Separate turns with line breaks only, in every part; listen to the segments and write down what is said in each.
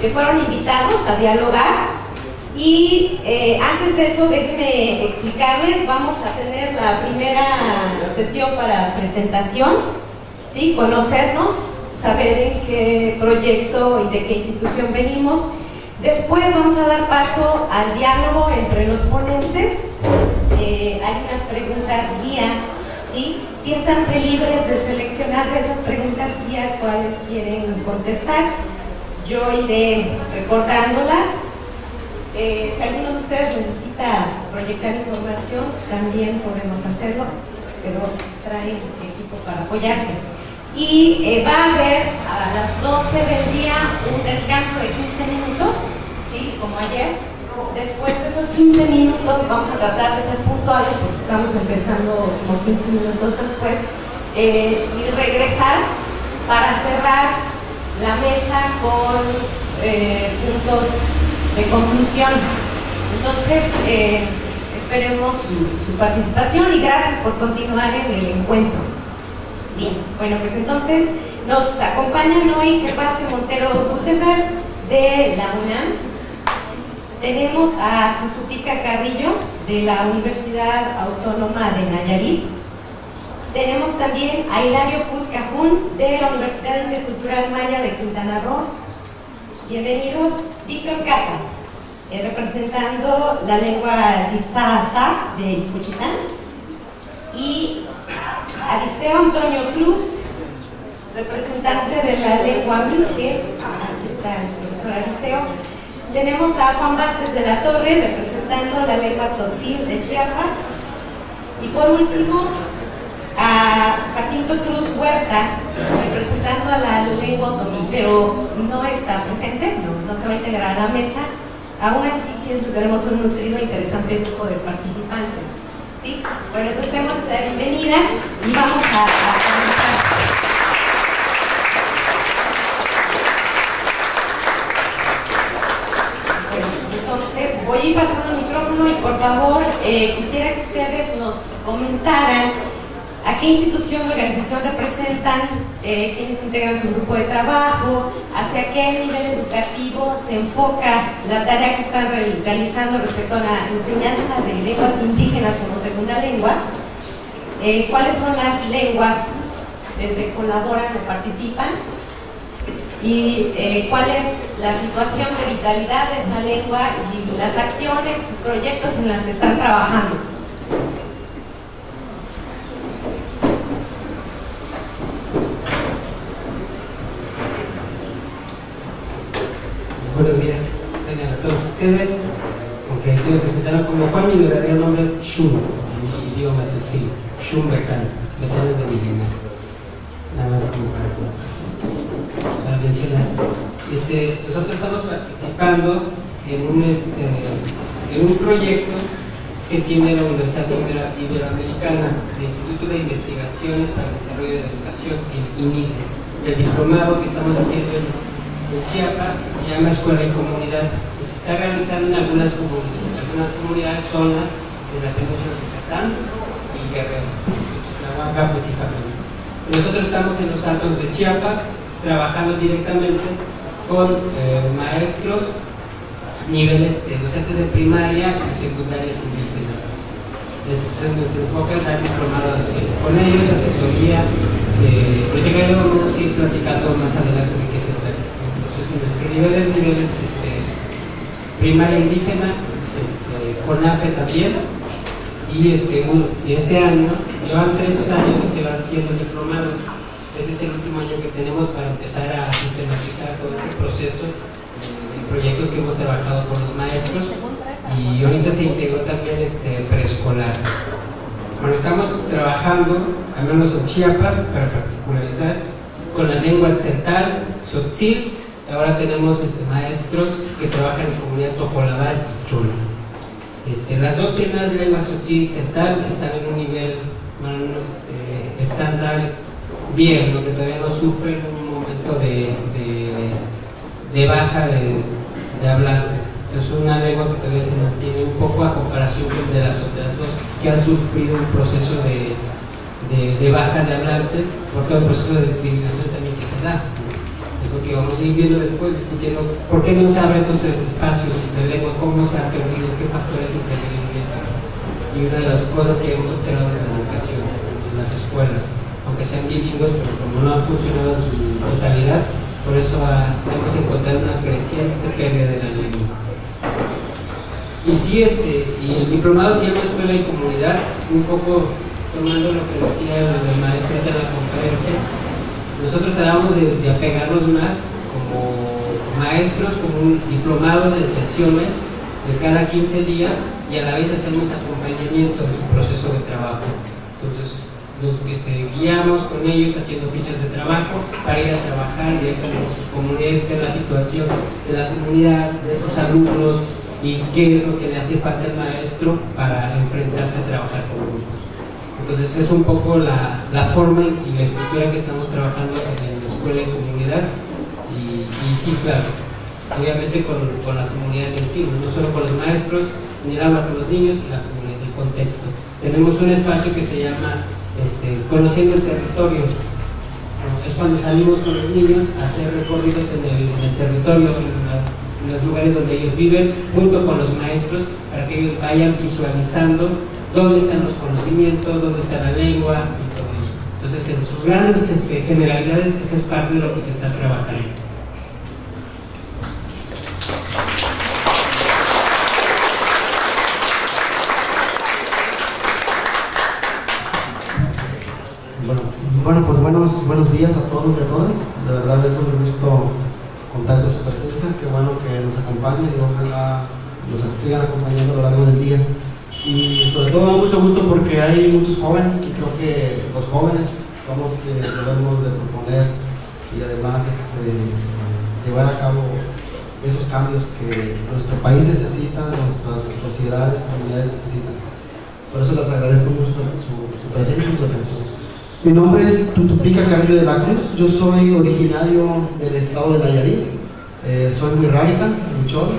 que fueron invitados a dialogar. Y antes de eso, déjenme explicarles, vamos a tener la primera sesión para presentación, ¿sí? Conocernos, saber en qué proyecto y de qué institución venimos. Después vamos a dar paso al diálogo entre los ponentes. Hay unas preguntas guía, ¿sí? Siéntanse libres de seleccionar de esas preguntas guía cuáles quieren contestar. Yo iré recordándolas. Si alguno de ustedes necesita proyectar información, también podemos hacerlo, pero traen equipo para apoyarse. Y va a haber a las 12 del día un descanso de 15 minutos, ¿sí? Como ayer. Después de esos 15 minutos vamos a tratar de ser puntuales, porque estamos empezando como 15 minutos después, y regresar para cerrar la mesa con puntos de conclusión. Entonces, esperemos su participación y gracias por continuar en el encuentro. Bien, bueno, pues entonces nos acompañan hoy Gervasio Montero Gutenberg de la UNAM. Tenemos a Jututica Carrillo de la Universidad Autónoma de Nayarit. Tenemos también a Hilario Put Cajún de la Universidad Intercultural Maya de Quintana Roo. Bienvenidos. Víctor Cata, representando la lengua Tizahachá de Ipuchitán. Y Aristeo Antonio Cruz, representante de la lengua Mije. Aquí está el profesor Aristeo. Tenemos a Juan Vázquez de la Torre, representando la lengua Tzotzil de Chiapas. Y por último, a Jacinto Cruz Huerta, representando a la lengua otomí, pero no está presente, no se va a integrar a la mesa. Aún así, pienso que tenemos un nutrido e interesante grupo de participantes, ¿sí? Bueno, entonces demos la bienvenida y vamos a comenzar. Bueno, entonces voy a ir pasando el micrófono y por favor, quisiera que ustedes nos comentaran a qué institución o organización representan, quiénes integran su grupo de trabajo, hacia qué nivel educativo se enfoca la tarea que están realizando respecto a la enseñanza de lenguas indígenas como segunda lengua, cuáles son las lenguas desde colaboran o participan, y cuál es la situación de vitalidad de esa lengua y las acciones y proyectos en las que están trabajando.
Buenos días a todos ustedes. Aunque quiero presentarlo como Juan, mi verdadero nombre es Shun, mi idioma tzotzil, Shun Becán, Becán es de mi línea. Nada más como para mencionar. Nosotros estamos participando en un proyecto que tiene la Universidad Iberoamericana, el Instituto de Investigaciones para el Desarrollo de la Educación, el INIDE, el diplomado que estamos haciendo en Chiapas, se llama Escuela y Comunidad, y se está realizando en algunas comunidades, zonas de la península de Yucatán y Guerrero, Tlahuaca precisamente. Nosotros estamos en los altos de Chiapas, trabajando directamente con maestros, niveles docentes de primaria y secundarias indígenas. Ese es nuestro enfoque, dar diplomados con ellos, asesoría, porque ya vamos a ir platicando más adelante de qué se trata. Nuestro nivel es primaria indígena, CONAFE también, y este año, llevan 3 años que se va haciendo el diplomado. Este es el último año que tenemos para empezar a sistematizar todo este proceso de proyectos que hemos trabajado con los maestros, y ahorita se integró también preescolar. Bueno, estamos trabajando, al menos en Chiapas, para particularizar, con la lengua tzeltal, tzotzil. Ahora tenemos maestros que trabajan en comunidad Topolabal y Chula. Las dos primeras lenguas tzotzil y tzeltal están en un nivel estándar bien, lo que todavía no sufren un momento de baja de hablantes. Es una lengua que todavía se mantiene un poco a comparación de las otras dos que han sufrido un proceso de baja de hablantes por todo el proceso de discriminación también que se da. Es lo que vamos a ir viendo después, discutiendo por qué no se abren estos espacios de lengua, cómo se ha perdido, qué factores intervienen en eso. Y una de las cosas que hemos observado desde la educación, en las escuelas, aunque sean bilingües, pero como no han funcionado en su totalidad, por eso hemos encontrado una creciente pérdida de la lengua. Y sí, y el diplomado se llama Escuela y Comunidad, un poco tomando lo que decía el maestro de la conferencia. Nosotros tratamos de apegarnos más como maestros, como diplomados de sesiones de cada 15 días, y a la vez hacemos acompañamiento de su proceso de trabajo. Entonces nos guiamos con ellos haciendo fichas de trabajo para ir a trabajar directamente con sus comunidades, de la situación de la comunidad, de sus alumnos, y qué es lo que le hace falta al maestro para enfrentarse a trabajar con grupos. Entonces es un poco la forma y la estructura que estamos trabajando en la escuela y comunidad, y sí, claro, obviamente con la comunidad en sí, no solo con los maestros, ni habla con los niños y la comunidad, el contexto. Tenemos un espacio que se llama Conociendo el Territorio. Es cuando salimos con los niños a hacer recorridos en el territorio, en los lugares donde ellos viven, junto con los maestros, para que ellos vayan visualizando dónde están los conocimientos, dónde está la lengua y todo eso. Entonces, en sus grandes generalidades, esa es parte de lo que se está trabajando.
Bueno, pues buenos días a todos y a todas. De verdad es un gusto contar con su presencia. Qué bueno que nos acompañen y ojalá nos sigan acompañando a lo largo del día. Y sobre todo da mucho gusto porque hay muchos jóvenes, y creo que los jóvenes somos quienes debemos de proponer y además llevar a cabo esos cambios que nuestro país necesita, nuestras sociedades, comunidades necesitan. Por eso les agradezco mucho su presencia y su atención. Mi nombre es Tutupica Carrillo de la Cruz. Yo soy originario del estado de Nayarit. Soy muy radical, Huichol.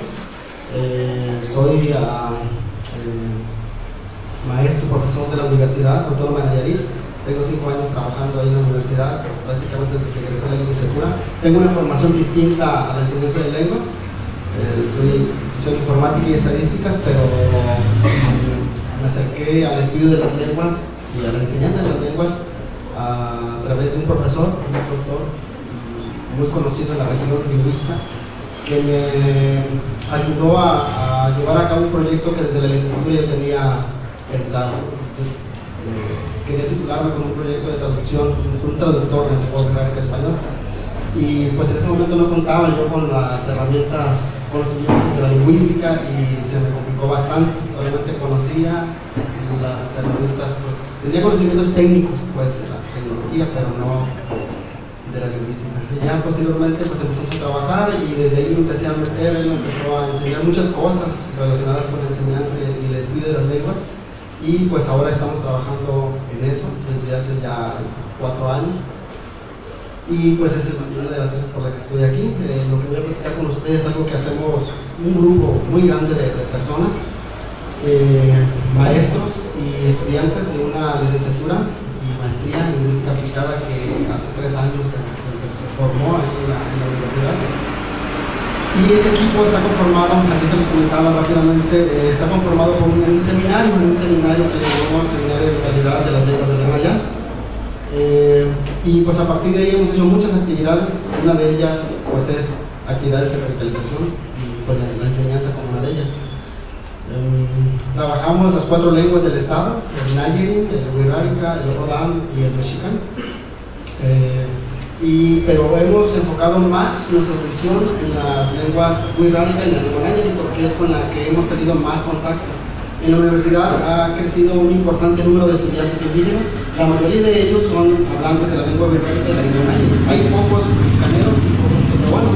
Soy maestro, profesor de la Universidad Autónoma de Nayarit. Tengo 5 años trabajando ahí en la universidad, prácticamente desde que egresé a la licenciatura. Tengo una formación distinta a la enseñanza de lenguas. Soy informática y estadísticas, pero me acerqué al estudio de las lenguas y a la enseñanza de las lenguas a través de un profesor, un doctor muy conocido en la región, lingüista, que me ayudó a llevar a cabo un proyecto que desde la licenciatura yo tenía pensado. Quería titularme con un proyecto de traducción, un traductor en lenguaje agrárico español, y pues en ese momento no contaba yo con las herramientas, conocimientos de la lingüística, y se me complicó bastante. Solamente conocía las herramientas, pues, tenía conocimientos técnicos pues de la tecnología, pero no de la lingüística. Y ya posteriormente pues empezamos a trabajar, y desde ahí me empecé a meter, él me empezó a enseñar muchas cosas relacionadas con la enseñanza y el estudio de las lenguas, y pues ahora estamos trabajando en eso desde hace ya 4 años, y pues esa es una de las cosas por las que estoy aquí. Lo que voy a platicar con ustedes es algo que hacemos un grupo muy grande de personas, maestros y estudiantes de una licenciatura y maestría en lingüística aplicada que hace 3 años se formó aquí en la universidad. Y ese equipo está conformado, aquí se lo comentaba rápidamente, está conformado por un seminario que llamamos Seminario de Calidad de las Lenguas de Raya. Y pues a partir de ahí hemos hecho muchas actividades. Una de ellas pues es actividades de revitalización, y pues la enseñanza como una de ellas. Trabajamos las 4 lenguas del estado: el Nayarit, el Wixárika, el Rodán y el Mexican. Pero hemos enfocado más nuestra atención en las lenguas Wixárika y la lengua Nayarit, porque es con la que hemos tenido más contacto. En la universidad ha crecido un importante número de estudiantes indígenas. La mayoría de ellos son hablantes de la lengua Wixárika y la lengua Nayarit. Hay pocos mexicaneros y pocos peruanos.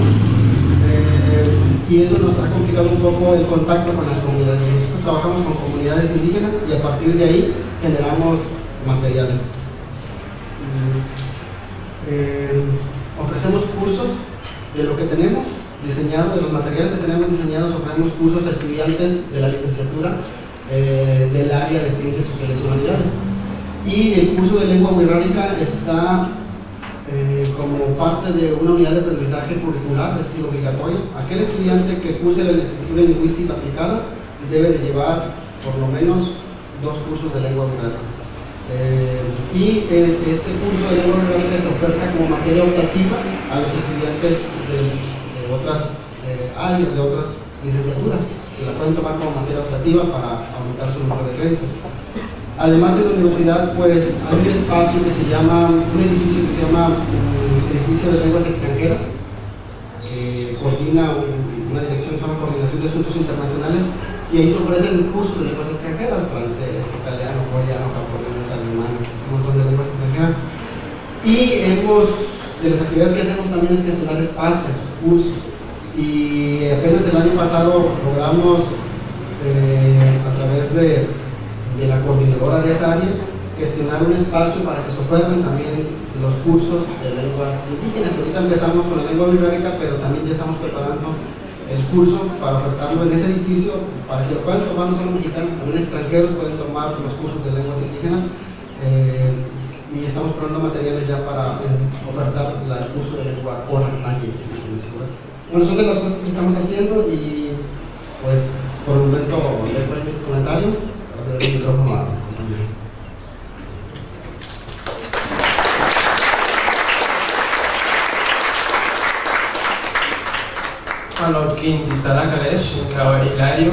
Y eso nos ha complicado un poco el contacto con las comunidades. Nosotros trabajamos con comunidades indígenas y a partir de ahí generamos materiales. Ofrecemos cursos de lo que tenemos diseñado, de los materiales que tenemos diseñados. Ofrecemos cursos a estudiantes de la licenciatura del área de Ciencias Sociales y Humanidades. Y el curso de lengua wixárika está como parte de una unidad de aprendizaje curricular, es decir, obligatoria. Aquel estudiante que curse la licenciatura en lingüística aplicada debe de llevar por lo menos 2 cursos de lengua orgánica. Este curso de lengua orgánica se oferta como materia optativa a los estudiantes de otras áreas, de otras licenciaturas, que la pueden tomar como materia optativa para aumentar su número de créditos. Además, en la universidad pues hay un espacio que se llama, un edificio que se llama Edificio de Lenguas Extranjeras, que coordina una dirección que se llama Coordinación de Asuntos Internacionales, y ahí se ofrecen cursos de lenguas extranjeras, francés, italiano, coreano, japonés, alemán, un montón de lenguas extranjeras. Y de las actividades que hacemos también es gestionar espacios, cursos, y apenas el año pasado logramos a través de la coordinadora de esa área gestionar un espacio para que se oferten también los cursos de lenguas indígenas. Ahorita empezamos con la lengua bibérica, pero también ya estamos preparando el curso para ofertarlo en ese edificio para que lo puedan tomar no solo mexicanos, también extranjeros pueden tomar los cursos de lenguas indígenas, y estamos probando materiales ya para ofertar el curso de lengua oral aquí. Bueno, son de las cosas que estamos haciendo, y pues por el momento dejo mis comentarios. El micrófono a
Malokin Titalakalesh, Hilario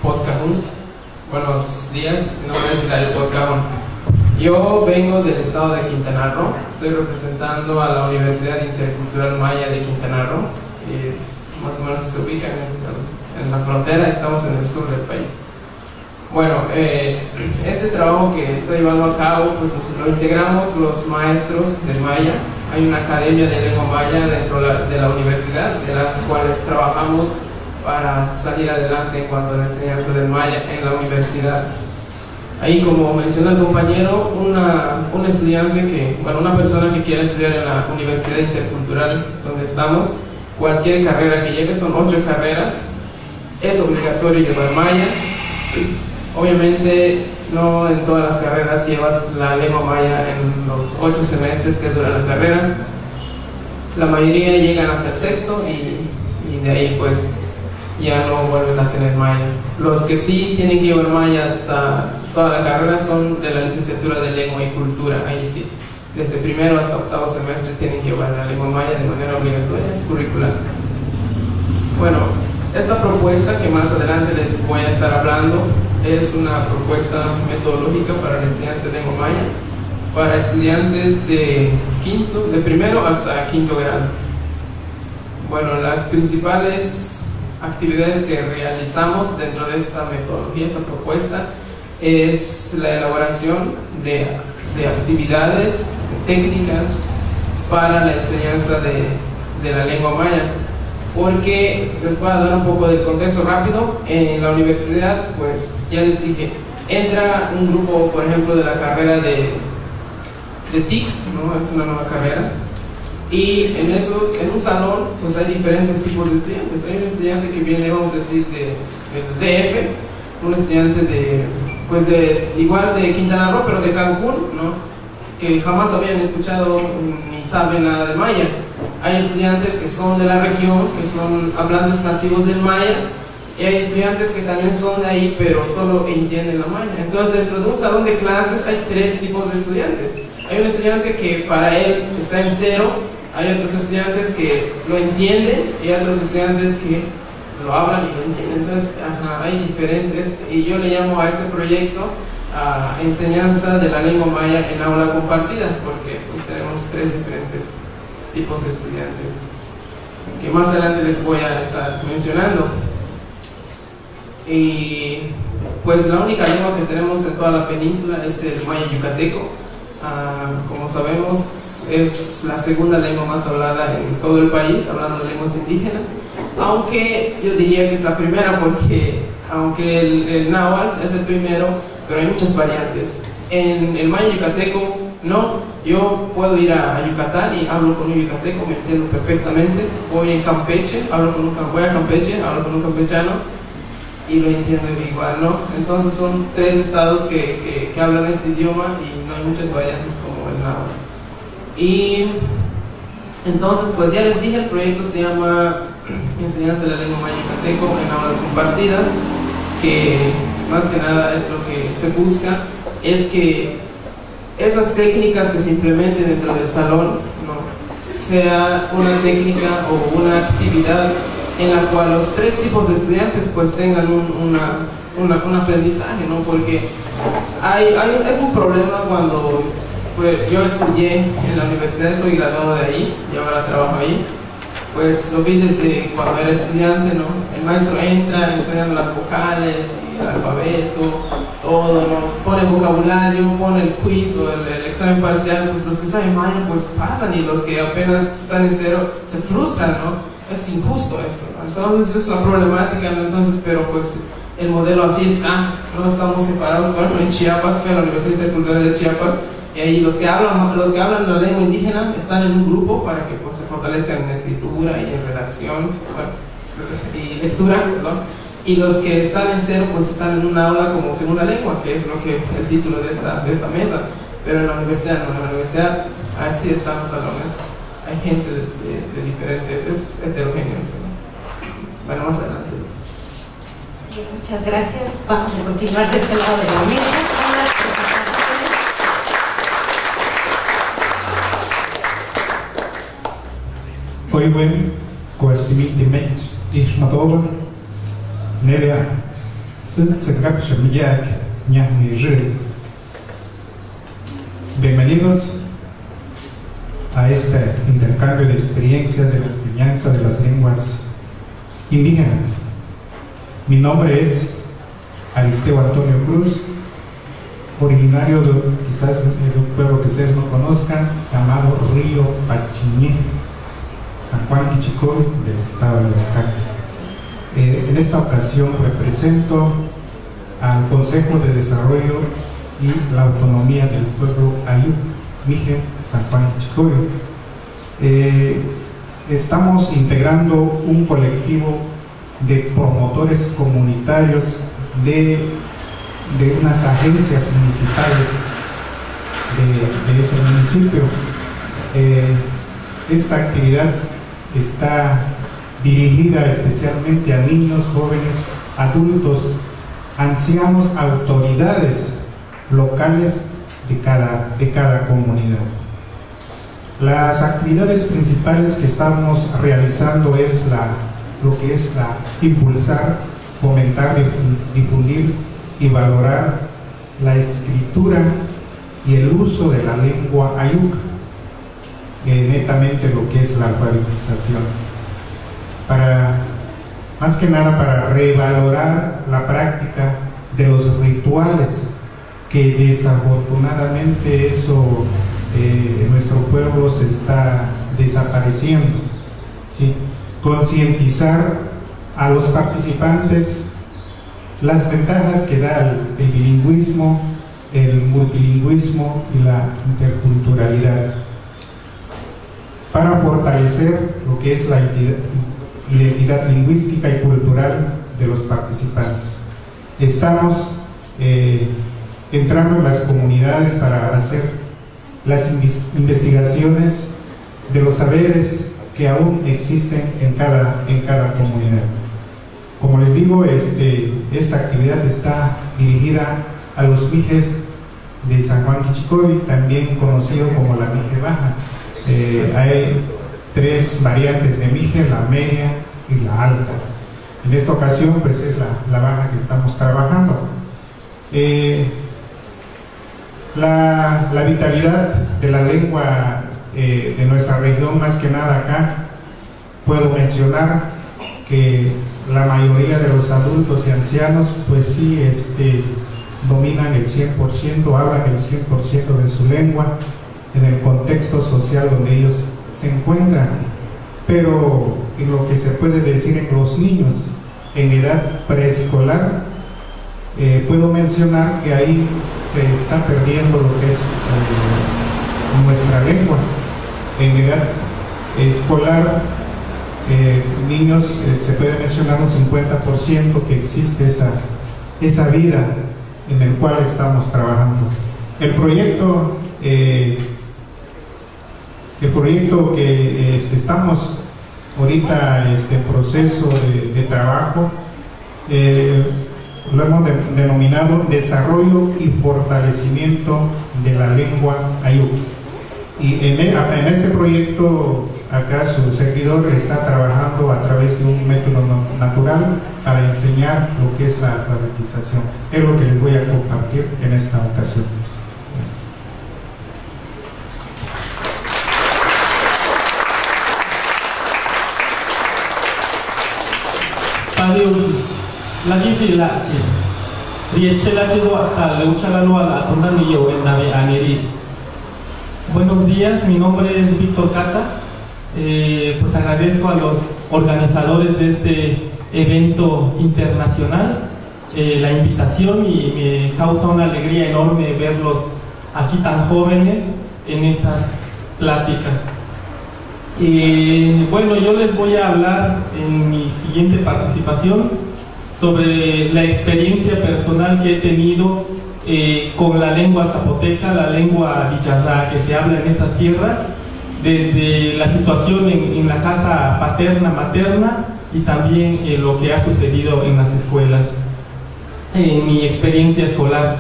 Podcajun. Buenos días, mi nombre es Hilario Podcajun. Yo vengo del estado de Quintana Roo, estoy representando a la Universidad Intercultural Maya de Quintana Roo, que es, más o menos se ubica en la frontera, estamos en el sur del país. Bueno, este trabajo que estoy llevando a cabo, pues lo integramos los maestros de Maya. Hay una academia de lengua maya dentro de la universidad, de las cuales trabajamos para salir adelante en cuanto a la enseñanza del maya en la universidad. Ahí, como mencionó el compañero, un estudiante una persona que quiera estudiar en la Universidad Intercultural donde estamos, cualquier carrera que llegue, son 8 carreras, es obligatorio llevar maya. Obviamente no en todas las carreras llevas la lengua maya en los 8 semestres que dura la carrera. La mayoría llegan hasta el 6º y de ahí pues ya no vuelven a tener maya. Los que sí tienen que llevar maya hasta toda la carrera son de la licenciatura de lengua y cultura. Ahí sí, desde primero hasta 8º semestre tienen que llevar la lengua maya de manera obligatoria, es curricular. Bueno, esta propuesta que más adelante les voy a estar hablando es una propuesta metodológica para la enseñanza de lengua maya para estudiantes de primero hasta 5º grado. Bueno, las principales actividades que realizamos dentro de esta metodología, esta propuesta, es la elaboración de actividades técnicas para la enseñanza de la lengua maya. Porque les voy a dar un poco de contexto rápido. En la universidad, pues ya les dije, entra un grupo, por ejemplo, de la carrera de TICS, ¿no? Es una nueva carrera, y en un salón pues hay diferentes tipos de estudiantes. Hay un estudiante que viene, vamos a decir, del DF, un estudiante igual de Quintana Roo, pero de Cancún, ¿no? Que jamás habían escuchado ni saben nada de maya. Hay estudiantes que son de la región, que son hablantes nativos del maya, y hay estudiantes que también son de ahí, pero solo entienden la maya. Entonces, dentro de un salón de clases hay 3 tipos de estudiantes. Hay un estudiante que para él está en 0, hay otros estudiantes que lo entienden, y hay otros estudiantes que lo hablan y lo entienden. Entonces, hay diferentes, y yo le llamo a este proyecto enseñanza de la lengua maya en aula compartida, porque pues tenemos 3 diferentes tipos de estudiantes que más adelante les voy a estar mencionando. Y pues la única lengua que tenemos en toda la península es el maya yucateco. Como sabemos, es la segunda lengua más hablada en todo el país, hablando de lenguas indígenas, aunque yo diría que es la primera, porque aunque el náhuatl es el primero, pero hay muchas variantes. En el maya yucateco no. Yo puedo ir a Yucatán y hablo con un yucateco, me entiendo perfectamente. Voy a Campeche, voy a Campeche, hablo con un campechano y lo entiendo igual, ¿no? Entonces son 3 estados que hablan este idioma y no hay muchas variantes como el náhuatl. Y entonces, pues ya les dije, el proyecto se llama Enseñanza de la Lengua Maya Yucateco en aulas compartidas, que más que nada es lo que se busca, es que esas técnicas que se implementen dentro del salón, ¿no?, sea una técnica o una actividad en la cual los tres tipos de estudiantes pues tengan un aprendizaje, ¿no? Porque es un problema cuando pues, yo estudié en la universidad, soy graduado de ahí y ahora trabajo ahí. Pues lo vi desde cuando era estudiante, ¿no? El maestro entra enseñando las vocales y el alfabeto, todo, ¿no? Pone vocabulario, pone el quiz o el examen parcial, pues los que saben maya pues pasan y los que apenas están en cero se frustran, ¿no? Es injusto esto, ¿no? Entonces es una problemática, ¿no? Entonces, pero pues el modelo así está, no estamos separados. Por ejemplo, en Chiapas, fui a la Universidad Intercultural de Chiapas, y ahí los que hablan la lengua indígena están en un grupo para que pues, se fortalezcan en escritura y en redacción, bueno, y lectura, ¿no? Y los que están en cero pues están en un aula como segunda lengua, que es lo que el título de esta mesa. Pero en la universidad no, en la universidad así están los salones, hay gente de diferentes, es heterogéneo, ¿no? Bueno, más adelante.
Muchas gracias. Vamos a continuar de este lado de la mesa.
Hoy buen coestimitimente ismatoban nerea tsengak shamiyak ñahmirri. Bienvenidos a este intercambio de experiencias de la enseñanza de las lenguas indígenas. Mi nombre es Aristeo Antonio Cruz, originario de quizás de un pueblo que ustedes no conozcan, llamado Río Pachiñé, San Juan Quichicoy, del estado de Oaxaca. En esta ocasión represento al Consejo de Desarrollo y la Autonomía del Pueblo Ayuk, Mije, San Juan Quichicoy. Estamos integrando un colectivo de promotores comunitarios de unas agencias municipales de ese municipio. Esta actividad está dirigida especialmente a niños, jóvenes, adultos, ancianos, autoridades locales de cada comunidad. Las actividades principales que estamos realizando es lo que es impulsar, fomentar, difundir y valorar la escritura y el uso de la lengua ayuk, netamente lo que es la alfabetización, más que nada para revalorar la práctica de los rituales, que desafortunadamente eso en nuestro pueblo se está desapareciendo, ¿sí? Concientizar a los participantes las ventajas que da el bilingüismo, el multilingüismo y la interculturalidad, para fortalecer lo que es la identidad lingüística y cultural de los participantes. Estamos entrando en las comunidades para hacer las investigaciones de los saberes que aún existen en cada comunidad. Como les digo, esta actividad está dirigida a los mijes de San Juan Quichicoy, también conocido como la mije baja. Hay tres variantes de mije, la media y la alta. En esta ocasión pues es la baja que estamos trabajando. La vitalidad de la lengua de nuestra región, más que nada acá, puedo mencionar que la mayoría de los adultos y ancianos pues sí dominan el 100%, hablan el 100% de su lengua en el contexto social donde ellos se encuentran. Pero en lo que se puede decir en los niños en edad preescolar, puedo mencionar que ahí se está perdiendo lo que es nuestra lengua. En edad escolar, niños, se puede mencionar un 50% que existe esa vida en el cual estamos trabajando. El proyecto El proyecto que estamos ahorita en proceso de trabajo lo hemos denominado Desarrollo y Fortalecimiento de la Lengua Ayuk. Y en este proyecto acá su servidor está trabajando a través de un método natural para enseñar lo que es la alfabetización. Es lo que les voy a compartir en esta ocasión.
Buenos días, mi nombre es Víctor Cata. Pues agradezco a los organizadores de este evento internacional la invitación, y me causa una alegría enorme verlos aquí tan jóvenes en estas pláticas. Bueno, yo les voy a hablar en mi siguiente participación sobre la experiencia personal que he tenido con la lengua zapoteca, la lengua dichazá que se habla en estas tierras, desde la situación en la casa paterna, materna, y también lo que ha sucedido en las escuelas, en mi experiencia escolar.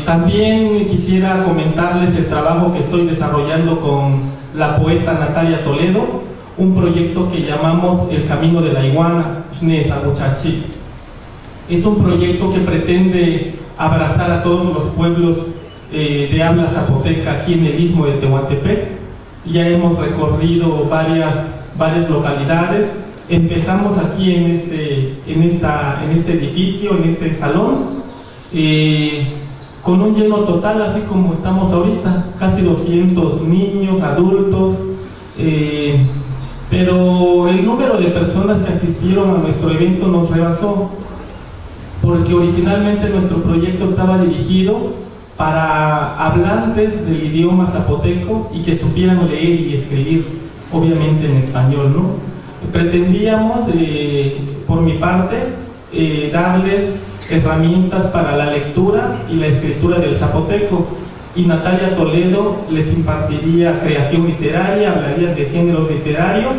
También quisiera comentarles el trabajo que estoy desarrollando con la poeta Natalia Toledo, un proyecto que llamamos El Camino de la Iguana, Xnesabuchachi. Es un proyecto que pretende abrazar a todos los pueblos de habla zapoteca aquí en el istmo de Tehuantepec. Ya hemos recorrido varias localidades. Empezamos aquí en este edificio, en este salón, con un lleno total, así como estamos ahorita, casi 200 niños, adultos, pero el número de personas que asistieron a nuestro evento nos rebasó, porque originalmente nuestro proyecto estaba dirigido para hablantes del idioma zapoteco y que supieran leer y escribir, obviamente en español, ¿no? Pretendíamos, por mi parte, darles herramientas para la lectura y la escritura del zapoteco, y Natalia Toledo les impartiría creación literaria, hablaría de géneros literarios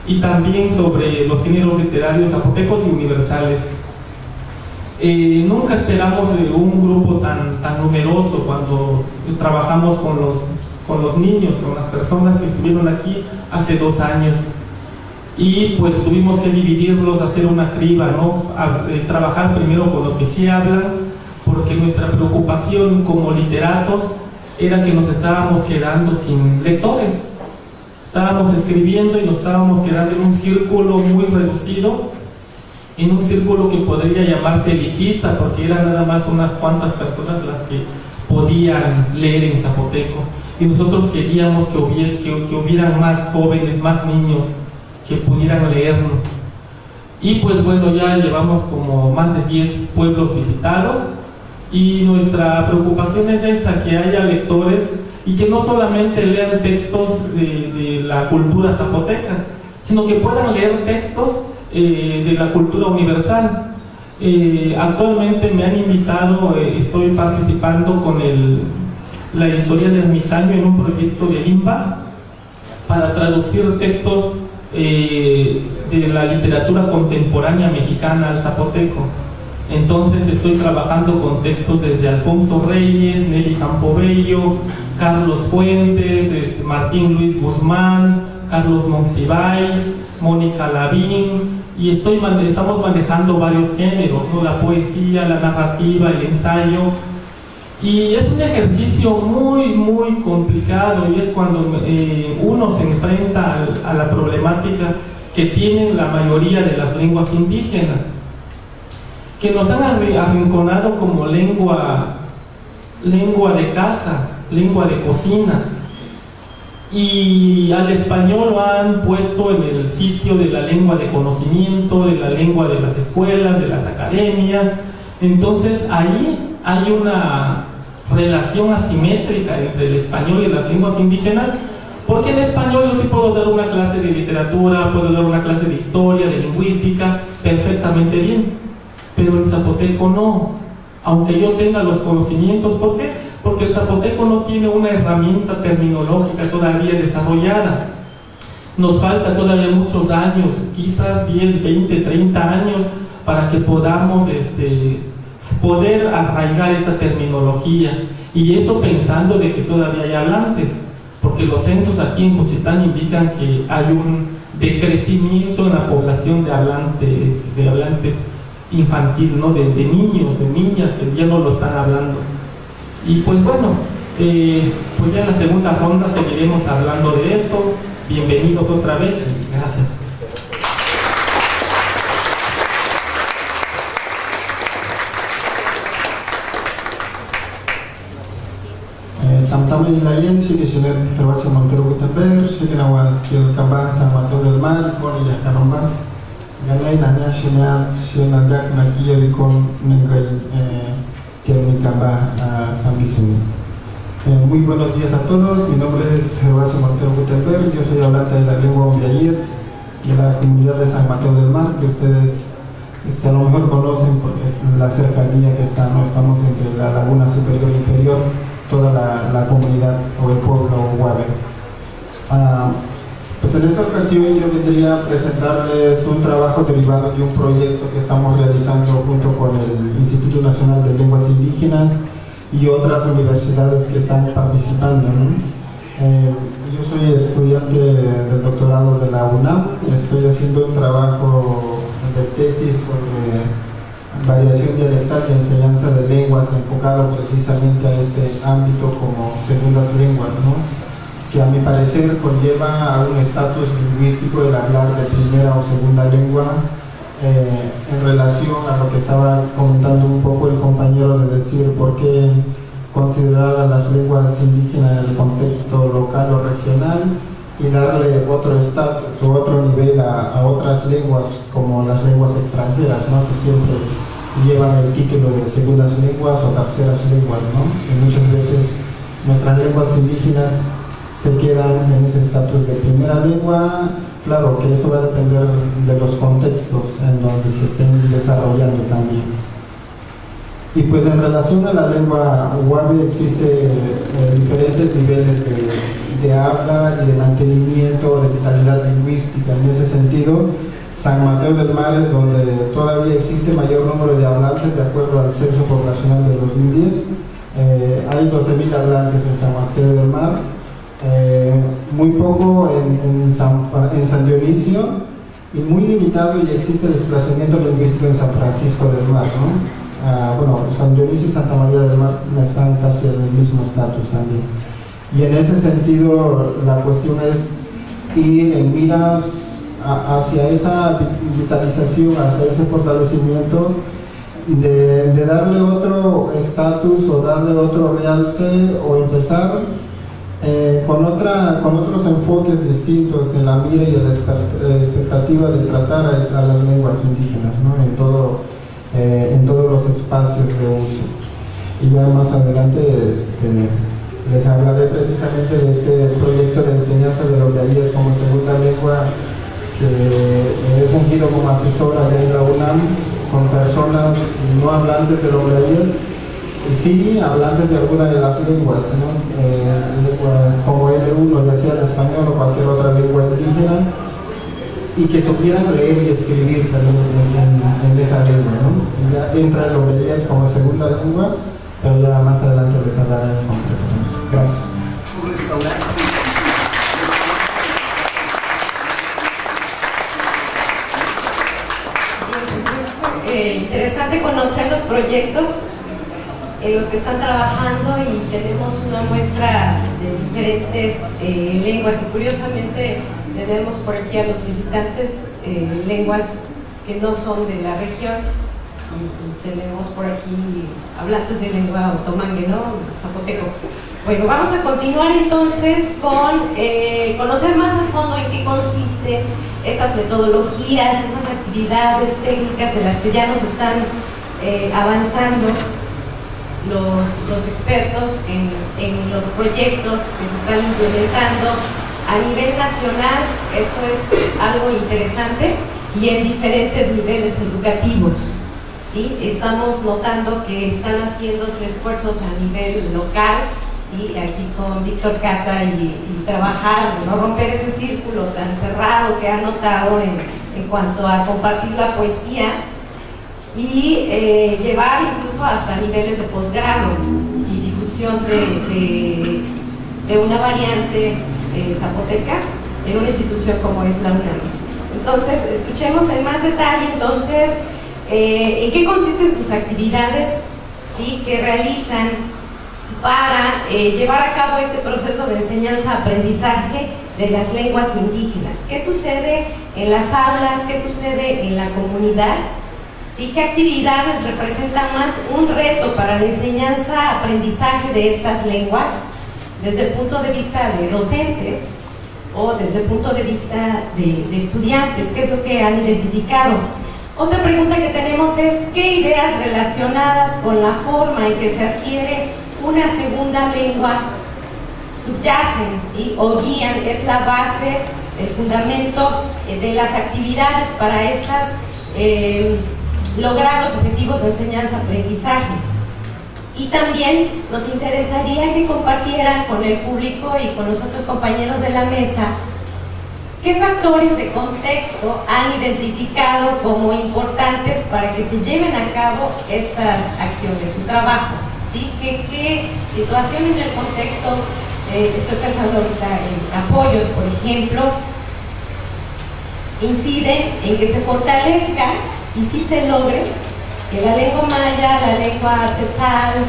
y también sobre los géneros literarios zapotecos y universales. Nunca esperamos un grupo tan numeroso cuando trabajamos con los niños, con las personas que estuvieron aquí hace 2 años. Y pues tuvimos que dividirlos, hacer una criba, ¿no? Trabajar primero con los que sí hablan, porque nuestra preocupación como literatos era que nos estábamos quedando sin lectores. Estábamos escribiendo y nos estábamos quedando en un círculo muy reducido, en un círculo que podría llamarse elitista, porque eran nada más unas cuantas personas las que podían leer en zapoteco. Y nosotros queríamos que hubieran más jóvenes, más niños que pudieran leernos. Y pues bueno, ya llevamos como más de 10 pueblos visitados, y nuestra preocupación es esa, que haya lectores y que no solamente lean textos de la cultura zapoteca, sino que puedan leer textos de la cultura universal. Actualmente me han invitado, estoy participando con la editorial Ermitaño en un proyecto de INBA para traducir textos de la literatura contemporánea mexicana al zapoteco. Entonces estoy trabajando con textos desde Alfonso Reyes, Nelly Campobello, Carlos Fuentes, Martín Luis Guzmán, Carlos Monsiváis, Mónica Lavín, y estamos manejando varios géneros, ¿no? La poesía, la narrativa, el ensayo. Y es un ejercicio muy complicado, y es cuando uno se enfrenta a la problemática que tienen la mayoría de las lenguas indígenas, que nos han arrinconado como lengua de casa, lengua de cocina, y al español lo han puesto en el sitio de la lengua de conocimiento, de la lengua de las escuelas, de las academias. Entonces ahí hay una relación asimétrica entre el español y las lenguas indígenas, porque en español yo sí puedo dar una clase de literatura, puedo dar una clase de historia, de lingüística, perfectamente bien, pero en zapoteco no, aunque yo tenga los conocimientos. ¿Por qué? Porque porque el zapoteco no tiene una herramienta terminológica todavía desarrollada. Nos falta todavía muchos años, quizás 10, 20, 30 años, para que podamos poder arraigar esta terminología. Y eso pensando de que todavía hay hablantes, porque los censos aquí en Juchitán indican que hay un decrecimiento en la población de hablantes infantil, ¿no? de niños, de niñas que ya no lo están hablando. Y pues bueno, pues ya en la segunda ronda seguiremos hablando de esto. Bienvenidos otra vez y gracias.
También la gente que se le trabaja Montero Gutenberg, se que no va si el Cambá San Mateo del Mar, con ella Canombas, Ganay Nanya Shina Shinadak Nakia de con Nengay Tiene Cambá San Vicente. Muy buenos días a todos, mi nombre es Gervasio Montero Gutenberg, yo soy hablante de la lengua Ombiayets de la comunidad de San Mateo del Mar, que ustedes a lo mejor conocen porque es la cercanía que está, ¿no? Estamos entre la laguna superior e inferior, toda la comunidad o el pueblo Huave. Pues en esta ocasión yo vendría a presentarles un trabajo derivado de un proyecto que estamos realizando junto con el Instituto Nacional de Lenguas Indígenas y otras universidades que están participando, ¿no? Yo soy estudiante del doctorado de la UNAM y estoy haciendo un trabajo de tesis sobre variación dialectal y enseñanza de lenguas enfocado precisamente a este ámbito como segundas lenguas, ¿no? Que a mi parecer conlleva a un estatus lingüístico el hablar de primera o segunda lengua en relación a lo que estaba comentando un poco el compañero de decir por qué considerar a las lenguas indígenas en el contexto local o regional y darle otro estatus o otro nivel a otras lenguas como las lenguas extranjeras, ¿no? Que siempre llevan el título de segundas lenguas o terceras lenguas, ¿no? Y muchas veces nuestras lenguas indígenas se quedan en ese estatus de primera lengua. Claro que eso va a depender de los contextos en donde se estén desarrollando también. Y pues en relación a la lengua Huave existe diferentes niveles de habla y de mantenimiento, de vitalidad lingüística. En ese sentido, San Mateo del Mar es donde todavía existe mayor número de hablantes de acuerdo al censo poblacional de 2010. Hay 12.000 hablantes en San Mateo del Mar, muy poco en San Dionisio y muy limitado, y existe desplazamiento lingüístico en San Francisco del Mar, ¿no? Bueno, San Dionisio y Santa María del Mar están casi en el mismo estatus también. Y en ese sentido la cuestión es ir en miras hacia esa vitalización, hacia ese fortalecimiento de darle otro estatus o darle otro realce o empezar con otros enfoques distintos en la mira y en la expectativa de tratar a las lenguas indígenas, ¿no? En todos los espacios de uso. Y ya más adelante les hablaré precisamente de este proyecto de enseñanza de los Ombiayets como segunda lengua, que he fungido como asesora de la UNAM con personas no hablantes del Ombiayets y sí hablantes de alguna de las lenguas, ¿no? Lenguas como L1, ya sea el español o cualquier otra lengua indígena, y que supieran leer y escribir también en esa lengua, ¿no? Ya entra el Ombiayets como segunda lengua, pero ya más adelante les hablaré en concreto. Gracias.
Interesante conocer los proyectos en los que están trabajando, y tenemos una muestra de diferentes lenguas, y curiosamente tenemos por aquí a los visitantes lenguas que no son de la región, y tenemos por aquí hablantes de lengua otomangue, ¿no? Zapoteco. Bueno, vamos a continuar entonces con conocer más a fondo en qué consiste estas metodologías, esas actividades técnicas de las que ya nos están avanzando los expertos en los proyectos que se están implementando a nivel nacional. Eso es algo interesante, y en diferentes niveles educativos, ¿sí? Estamos notando que están haciéndose esfuerzos a nivel local, ¿sí? Aquí con Víctor Cata y trabajar, no romper ese círculo tan cerrado que ha notado en cuanto a compartir la poesía y llevar incluso hasta niveles de posgrado y difusión de una variante zapoteca en una institución como es la UNAM. Entonces, escuchemos en más detalle entonces en qué consisten sus actividades, ¿sí? Que realizan para llevar a cabo este proceso de enseñanza-aprendizaje de las lenguas indígenas. ¿Qué sucede en las aulas? ¿Qué sucede en la comunidad? ¿Sí? ¿Qué actividades representan más un reto para la enseñanza-aprendizaje de estas lenguas desde el punto de vista de docentes o desde el punto de vista de estudiantes? ¿Qué es lo que han identificado? Otra pregunta que tenemos es ¿qué ideas relacionadas con la forma en que se adquiere una segunda lengua subyacen, ¿sí? O guían? Es la base, el fundamento de las actividades para estas lograr los objetivos de enseñanza-aprendizaje. Y también nos interesaría que compartieran con el público y con los otros compañeros de la mesa qué factores de contexto han identificado como importantes para que se lleven a cabo estas acciones, su trabajo, ¿sí? ¿Qué situación en el contexto, estoy pensando ahorita en apoyos, por ejemplo, inciden en que se fortalezca y si se logre que la lengua maya, la lengua tzetzal,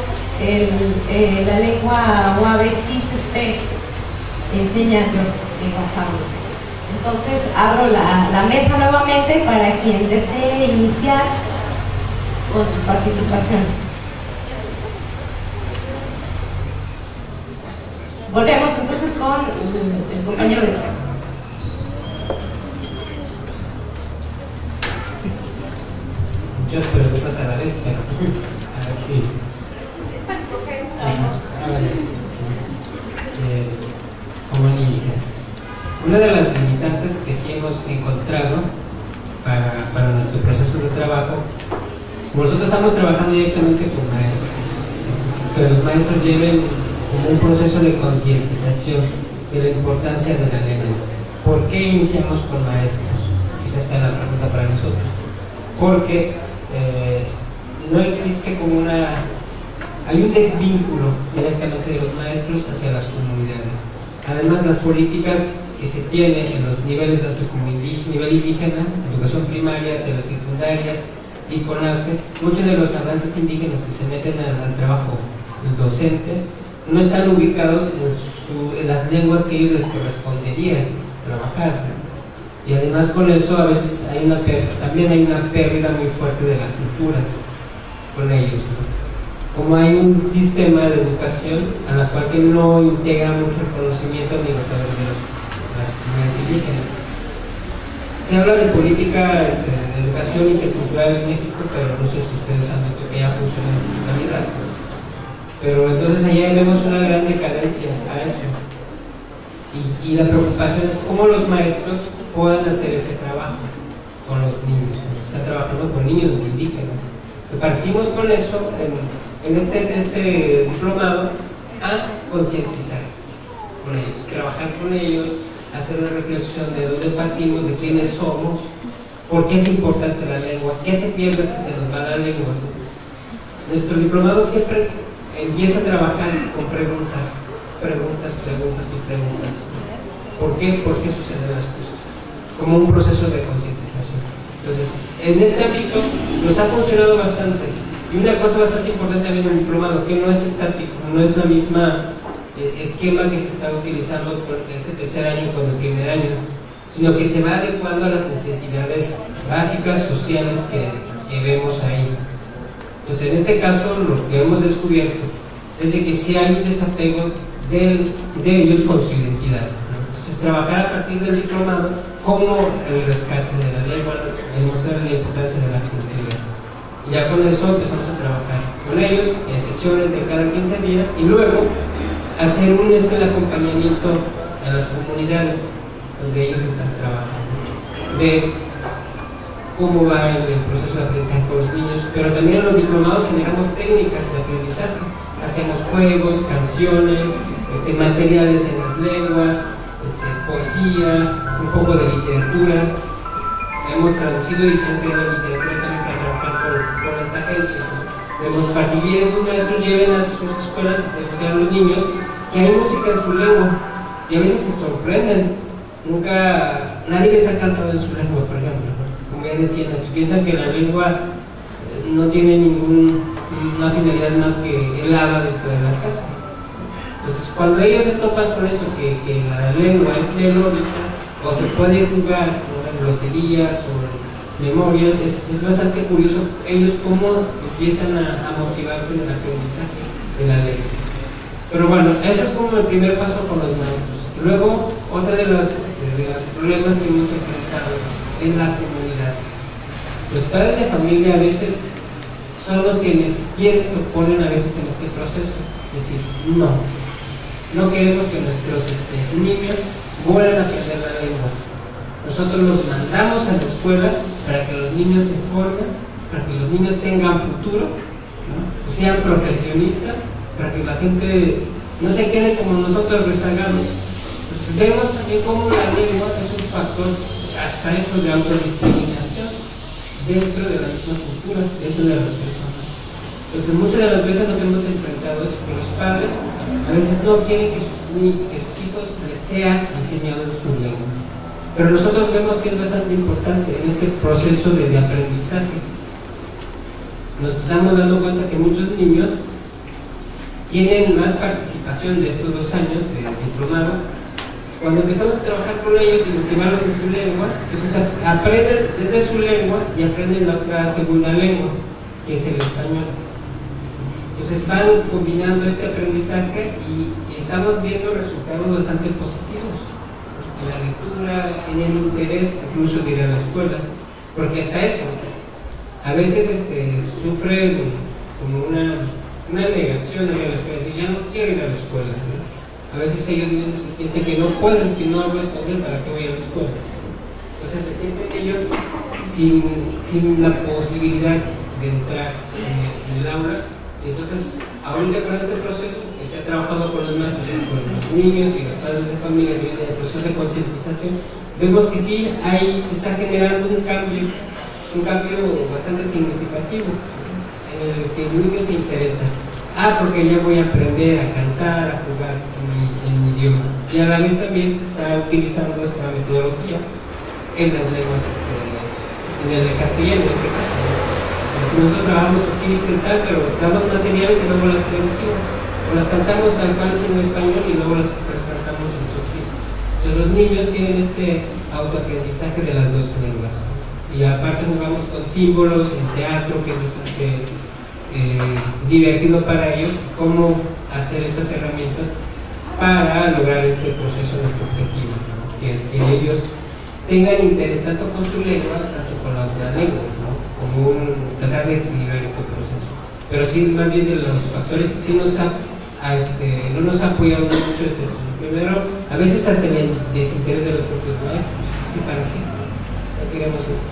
la lengua huave sí se esté enseñando en las aulas? Entonces abro la mesa nuevamente para quien desee iniciar con su participación. Volvemos entonces con el compañero de Chiapas.
Muchas preguntas a la vez, pero a ver si...
Es para escoger
¿cómo iniciar? Una de las limitantes que sí hemos encontrado para nuestro proceso de trabajo, como nosotros estamos trabajando directamente con maestros, que los maestros lleven como un proceso de concientización de la importancia de la lengua. ¿Por qué iniciamos con maestros? Quizás sea la pregunta para nosotros. Porque no existe como hay un desvínculo directamente de los maestros hacia las comunidades. Además, las políticas que se tienen en los niveles de nivel indígena, educación primaria, de las secundarias y CONAFE, muchos de los hablantes indígenas que se meten al trabajo docente no están ubicados en las lenguas que ellos les correspondería trabajar. Y además con eso a veces también hay una pérdida muy fuerte de la cultura con ellos, ¿no? Como hay un sistema de educación a la cual que no integra mucho el conocimiento ni los saberes de las comunidades indígenas. Se habla de política de educación intercultural en México, pero no sé si ustedes han visto que ya funciona en la realidad. Pero entonces allá vemos una gran decadencia a eso. Y la preocupación es cómo los maestros puedan hacer este trabajo con los niños. Están trabajando con niños indígenas. Partimos con eso en este diplomado a concientizar con ellos, trabajar con ellos, hacer una reflexión de dónde partimos, de quiénes somos, por qué es importante la lengua, qué se pierde si se nos va la lengua. Nuestro diplomado siempre empieza a trabajar con preguntas. ¿Por qué suceden las cosas? Como un proceso de concientización. Entonces, en este ámbito nos ha funcionado bastante. Y una cosa bastante importante también en el diplomado, que no es estático, no es la misma esquema que se está utilizando por este tercer año con el primer año, sino que se va adecuando a las necesidades básicas, sociales que vemos ahí. Entonces, en este caso, lo que hemos descubierto es de que sí hay un desapego de ellos con su identidad, ¿no? Entonces, trabajar a partir del diplomado como el rescate de la lengua, demostrar la importancia de la cultura. Y ya con eso empezamos a trabajar con ellos en sesiones de cada 15 días y luego hacer un acompañamiento a las comunidades donde ellos están trabajando. cómo va el proceso de aprendizaje con los niños, pero también en los diplomados generamos técnicas de aprendizaje, hacemos juegos, canciones, materiales en las lenguas, poesía, un poco de literatura. Hemos traducido y se han creado literatura también para trabajar con esta gente. Tenemos partillas de maestros lleven a sus escuelas a los niños que hay música en su lengua y a veces se sorprenden. Nadie les ha cantado en su lengua, por ejemplo. Como ya decían, piensan que la lengua no tiene ninguna finalidad más que el habla dentro de la casa. Entonces, cuando ellos se topan con eso, que la lengua es melódica, o se puede jugar en loterías o en memorias, es bastante curioso ellos cómo empiezan a motivarse en el aprendizaje de la lengua. Pero bueno, ese es como el primer paso con los maestros. Luego, otra de los problemas que hemos enfrentado es la comunidad. Los padres de familia a veces son los que quienes se oponen a veces en este proceso. Es decir, no queremos que nuestros niños vuelvan a aprender la lengua. Nosotros los mandamos a la escuela para que los niños se formen, para que los niños tengan futuro, ¿no? Sean profesionistas, para que la gente no se quede como nosotros rezagados. Entonces, vemos también cómo la lengua es un factor hasta eso de autodiscriminación dentro de la misma cultura, dentro de las personas. Entonces, muchas de las veces nos hemos enfrentado a eso, que los padres a veces no quieren que sus hijos les sea enseñado su lengua. Pero nosotros vemos que es bastante importante en este proceso de aprendizaje. Nos estamos dando cuenta que muchos niños tienen más participación de estos 2 años de diplomado. Cuando empezamos a trabajar con ellos y motivarlos en su lengua, entonces aprenden desde su lengua y aprenden la otra segunda lengua, que es el español. Entonces van combinando este aprendizaje y estamos viendo resultados bastante positivos en la lectura, en el interés incluso de ir a la escuela, porque hasta eso a veces sufren como una negación a la escuela, decir, ya no quiero ir a la escuela, ¿no? A veces ellos mismos se sienten que no pueden, si no hablo español, ¿para qué voy a la escuela? Entonces se sienten ellos sin la posibilidad de entrar en el aula. Entonces, ahorita con este proceso que se ha trabajado con los maestros, con los niños y los padres de familia que vienen del proceso de concientización, vemos que sí se está generando un cambio bastante significativo en el que el niño se interesa. Porque ya voy a aprender a cantar, a jugar en mi idioma. Y a la vez también se está utilizando esta metodología en las lenguas, en el castellano, en este caso. Nosotros trabajamos en tal, pero damos materiales y luego las traducimos. O las cantamos tal cual en español y luego las cantamos en Tzotzil. Entonces los niños tienen este autoaprendizaje de las 2 lenguas. Y aparte jugamos con símbolos, en teatro, que es bastante divertido para ellos, cómo hacer estas herramientas para lograr este proceso, nuestro objetivo, ¿no? Que es que ellos tengan interés tanto con su lengua, tanto con la otra lengua, ¿no? Como tratar de equilibrar este proceso. Pero sí, más bien de los factores que sí no nos ha apoyado mucho es eso. Primero, a veces hace el desinterés de los propios maestros. ¿Sí? ¿Para qué? No queremos esto.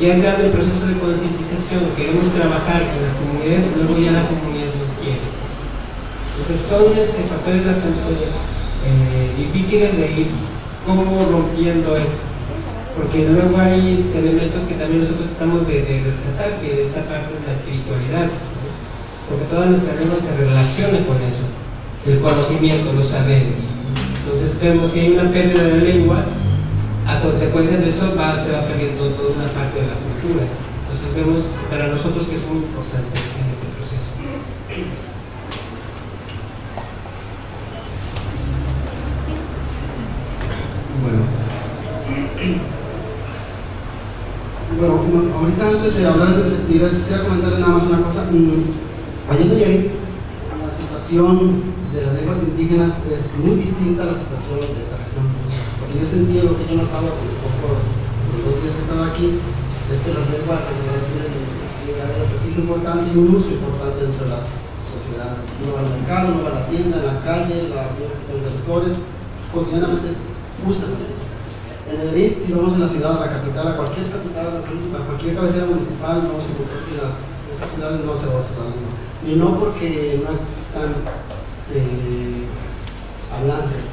Ya entrando en el proceso de concientización, queremos trabajar con las comunidades y luego ya la comunidad no quiere. Entonces son factores bastante difíciles de ir como rompiendo esto, porque luego hay elementos que también nosotros tratamos de rescatar, que esta parte es la espiritualidad, ¿no? Porque toda nuestra lengua se relaciona con eso, el conocimiento, los saberes. Entonces vemos si hay una pérdida de la lengua, a consecuencia de eso se va perdiendo toda una parte de la cultura. Entonces vemos para nosotros que es muy importante en este proceso.
Bueno, ahorita antes de hablar de las actividades quisiera comentarles nada más una cosa. Allá en Nayarit la situación de las lenguas indígenas es muy distinta a la situación de esta región. Yo sentí lo que yo notaba por los 2 días que estaba aquí, es que las lenguas tienen un prestigio importante y un uso importante dentro de la sociedad. Uno va al mercado, uno va a la tienda, en la calle, las lectores cotidianamente usan. En Nayarit, si vamos en la ciudad, a la capital, a cualquier capital, a cualquier cabecera municipal, no se encuentra que esas ciudades no se usa la lengua. Y no porque no existan hablantes.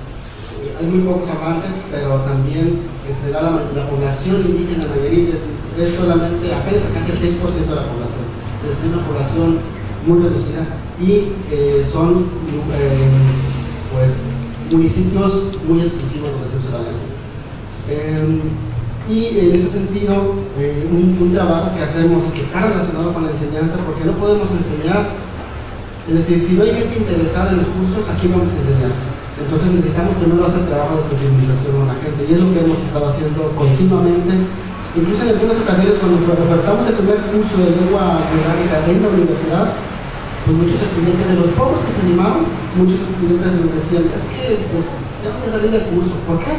Hay muy pocos hablantes, pero también en general la población indígena de Nayarit es solamente apenas casi el 6% de la población. Es una población muy reducida y son pues municipios muy exclusivos donde se usa la lengua. Y en ese sentido, un trabajo que hacemos que está relacionado con la enseñanza, porque no podemos enseñar, es decir, si no hay gente interesada en los cursos, aquí vamos a enseñar. Entonces necesitamos primero hacer trabajo de sensibilización a la gente, y es lo que hemos estado haciendo continuamente. Incluso en algunas ocasiones, cuando ofertamos el primer curso de lengua wixárika en la universidad, pues muchos estudiantes, de los pocos que se animaban, muchos estudiantes nos decían, es que pues ya voy a salir del curso. ¿Por qué?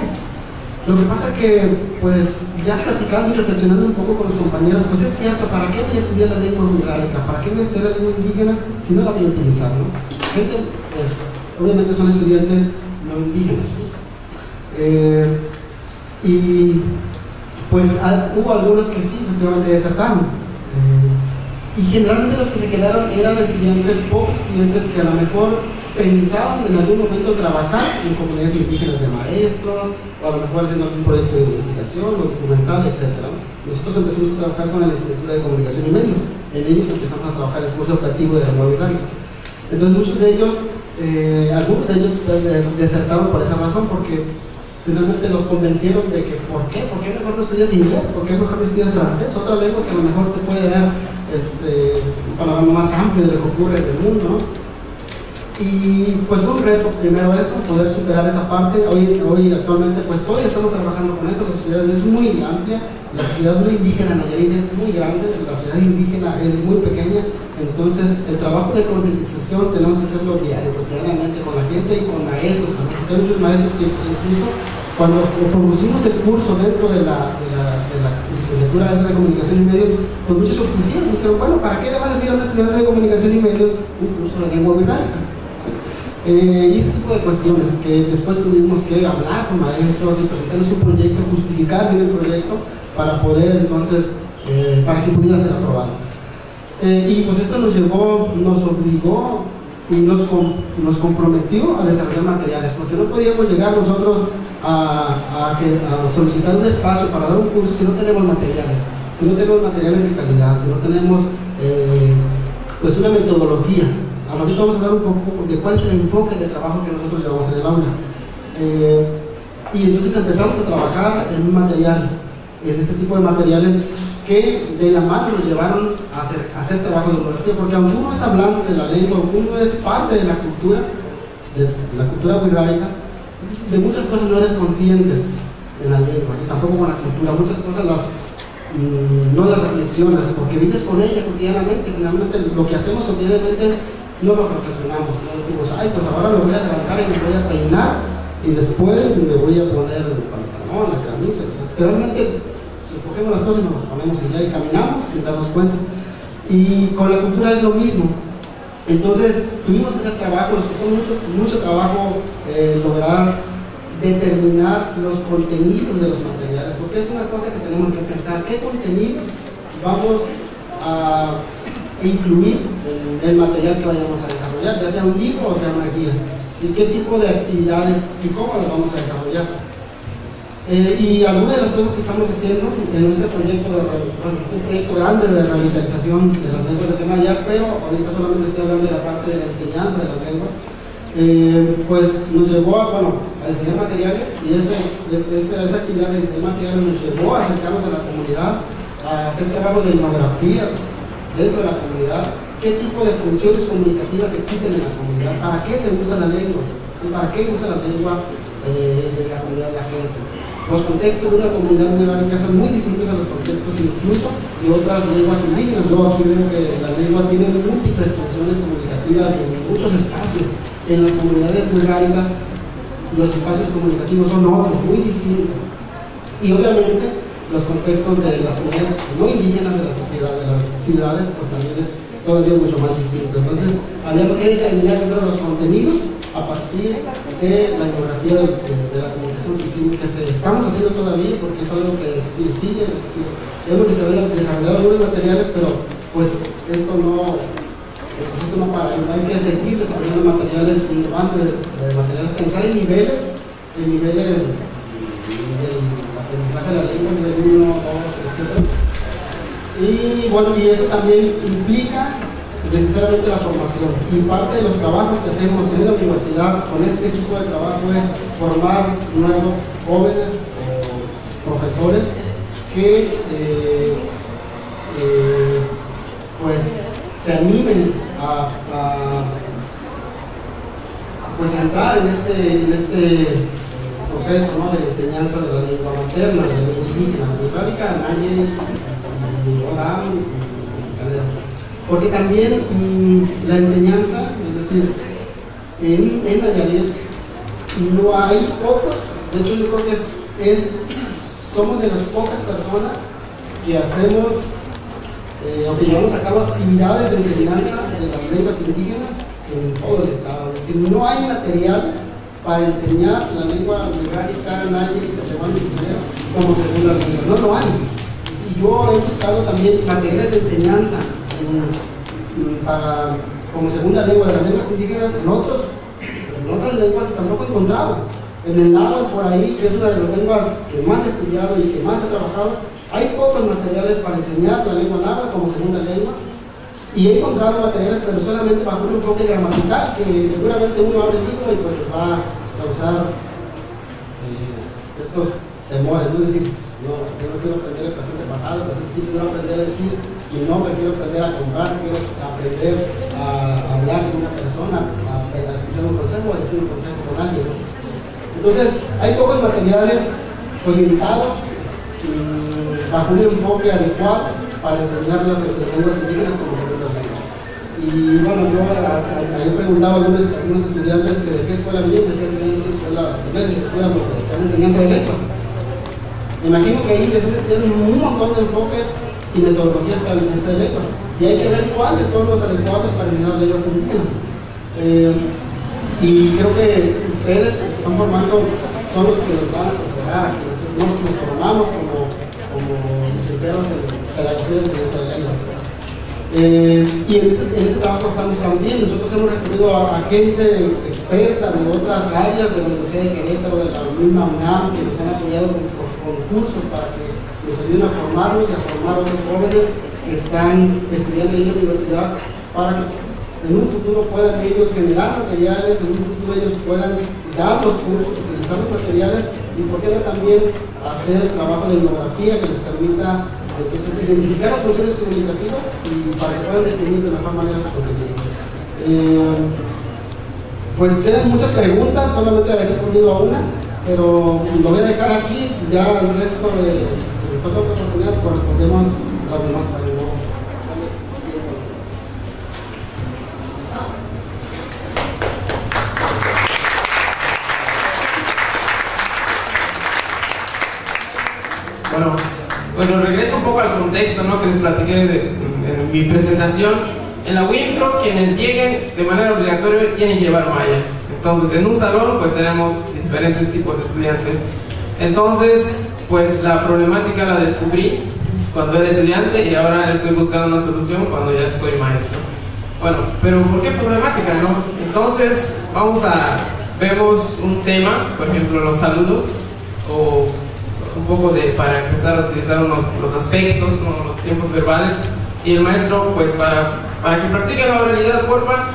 Lo que pasa que, pues, ya platicando y reflexionando un poco con los compañeros, pues es cierto, ¿para qué voy a estudiar la lengua wixárika? ¿Para qué voy a estudiar la lengua indígena si no la voy a utilizar, no? Gente, pues, obviamente son estudiantes no indígenas. Y, pues, hubo algunos que sí, efectivamente desertaron. Y generalmente los que se quedaron eran estudiantes, pocos estudiantes que a lo mejor pensaban en algún momento trabajar en comunidades indígenas de maestros, o a lo mejor haciendo algún proyecto de investigación o documental, etc. Nosotros empezamos a trabajar con la Licenciatura de Comunicación y Medios. En ellos empezamos a trabajar el curso educativo de lengua wixárika. Entonces muchos de ellos, algunos de ellos desertaron por esa razón, porque finalmente los convencieron de que ¿por qué mejor no estudias inglés? ¿Por qué mejor no estudias francés? Otra lengua que a lo mejor te puede dar un panorama más amplio de lo que ocurre en el mundo, ¿no? Y pues fue un reto primero eso, poder superar esa parte. Hoy actualmente pues todavía estamos trabajando con eso. La sociedad es muy amplia, la sociedad no indígena en Nayarit es muy grande, la sociedad indígena es muy pequeña. Entonces el trabajo de concientización tenemos que hacerlo cotidianamente con la gente y con maestros. Hay muchos maestros que incluso cuando propusimos el curso dentro de la licenciatura de Comunicación y Medios, pues muchos se opusieron y dijeron, bueno, ¿para qué le va a servir a un estudiante de Comunicación y Medios un curso de lengua wixárika? Y ese tipo de cuestiones que después tuvimos que hablar con maestros y presentarles un proyecto, justificar bien el proyecto para poder entonces, para que pudiera ser aprobado. Y pues esto nos obligó y nos comprometió a desarrollar materiales, porque no podíamos llegar nosotros a solicitar un espacio para dar un curso si no tenemos materiales, de calidad, si no tenemos pues una metodología. Ahorita vamos a hablar un poco de cuál es el enfoque de trabajo que nosotros llevamos en el aula. Y entonces empezamos a trabajar en un material, en este tipo de materiales que de la mano nos llevaron a hacer trabajo de etnografía, porque aunque uno es hablante de la lengua, aunque uno es parte de la cultura wixárika, de muchas cosas no eres conscientes en la lengua, y tampoco con la cultura. Muchas cosas no las reflexionas, porque vives con ella cotidianamente. Finalmente lo que hacemos cotidianamente no lo reflexionamos, no decimos, ay, pues ahora me voy a levantar y me voy a peinar y después me voy a poner el pantalón, la camisa. O sea, realmente escogemos las cosas y nos las ponemos y ya y caminamos sin darnos cuenta. Y con la cultura es lo mismo. Entonces tuvimos que hacer trabajo, nos costó mucho trabajo lograr determinar los contenidos de los materiales, porque es una cosa que tenemos que pensar, ¿qué contenidos vamos a incluir en el material que vayamos a desarrollar, ya sea un libro o sea una guía, y qué tipo de actividades y cómo las vamos a desarrollar? Y algunas de las cosas que estamos haciendo en este proyecto, un proyecto grande de revitalización de las lenguas de Temayá, pero ahorita solamente estoy hablando de la parte de la enseñanza de las lenguas, pues nos llevó a diseñar materiales, y esa actividad de diseñar materiales nos llevó a acercarnos a la comunidad, a hacer trabajo de etnografía dentro de la comunidad, qué tipo de funciones comunicativas existen en la comunidad, para qué se usa la lengua, y para qué usa la lengua en la comunidad de la gente. Los contextos de una comunidad wixárika son muy distintos a los contextos incluso de otras lenguas indígenas. Yo aquí veo que la lengua tiene múltiples funciones comunicativas en muchos espacios. En las comunidades wixárikas los espacios comunicativos son otros, muy distintos. Y obviamente los contextos de las comunidades no indígenas de la sociedad, de las ciudades, pues también es todavía mucho más distinto. Entonces habíamos que determinar los contenidos a partir de la infografía de la comunicación que estamos haciendo todavía, porque es algo que sigue. Hemos desarrollado algunos materiales, pero pues esto no para, hay que seguir desarrollando materiales innovantes, pensar en niveles del aprendizaje de la lengua, nivel 1, 2, etc. Y bueno, y esto también implica necesariamente la formación, y parte de los trabajos que hacemos en la universidad con este tipo de trabajo es formar nuevos jóvenes o profesores que pues se animen a entrar en este proceso, ¿no?, de enseñanza de la lengua materna, de la lengua indígena, la Nayeli, Odam y Calero. Porque también la enseñanza, es decir, en Nayarit no hay pocos, de hecho yo creo que somos de las pocas personas que hacemos o que llevamos a cabo actividades de enseñanza de las lenguas indígenas en todo el estado. Es decir, no hay materiales para enseñar la lengua megárica, Nayeli, Cachemán y Calero como segunda lengua, no lo hay. Y yo he buscado también materiales de enseñanza como segunda lengua de las lenguas indígenas en otras lenguas tampoco he encontrado. En el náhuatl, por ahí, que es una de las lenguas que más he estudiado y que más he trabajado, hay pocos materiales para enseñar la lengua náhuatl como segunda lengua, y he encontrado materiales, pero solamente bajo un enfoque gramatical, que seguramente uno abre el libro y pues les va a causar ciertos temores, ¿no? Es decir, yo no quiero aprender el presente pasado, pero sí quiero aprender a decir mi nombre, quiero aprender a comprar, quiero aprender a hablar con una persona, a escuchar un consejo, a decir un consejo con alguien, ¿no? Entonces, hay pocos materiales limitados bajo un enfoque adecuado para enseñar las lenguas indígenas como segunda lengua. Y bueno, yo ayer preguntaba a algunos estudiantes que de qué escuela vienen, decían que vienen de escuela porque se llama enseñanza de lenguas. Me imagino que ahí tienen un montón de enfoques y metodologías para la enseñanza de lenguas, y hay que ver cuáles son los adecuados para enseñar las lenguas indígenas. Y creo que ustedes que se están formando son los que nos van a asesorar, que nos formamos como licenciados en pedagogía de enseñanza de lenguas. Y en ese trabajo estamos también. Nosotros hemos recurrido a gente experta de otras áreas de la Universidad de Querétaro, de la misma UNAM, que nos han apoyado con cursos para que nos ayuden a formarnos y a formar a otros jóvenes que están estudiando en la universidad, para que en un futuro puedan ellos generar materiales, en un futuro ellos puedan dar los cursos, utilizar los materiales, y por qué no también hacer trabajo de etnografía que les permita entonces identificar las funciones comunicativas y para que puedan definir de mejor manera sus contenidos. Pues tienen muchas preguntas, solamente he respondido a una, pero lo voy a dejar aquí, ya el resto si les toca otra oportunidad, correspondemos a las demás para no.
Bueno, regreso un poco al contexto, ¿no?, que les platiqué en mi presentación. En la WIMPRO, quienes lleguen de manera obligatoria tienen que llevar maya. Entonces, en un salón, pues tenemos diferentes tipos de estudiantes. Entonces, pues la problemática la descubrí cuando era estudiante y ahora estoy buscando una solución cuando ya soy maestro. Bueno, pero ¿por qué problemática, no? Entonces, vemos un tema, por ejemplo, los saludos, o un poco para empezar a utilizar los aspectos, ¿no?, los tiempos verbales, y el maestro, pues para que practiquen la oralidad, porfa,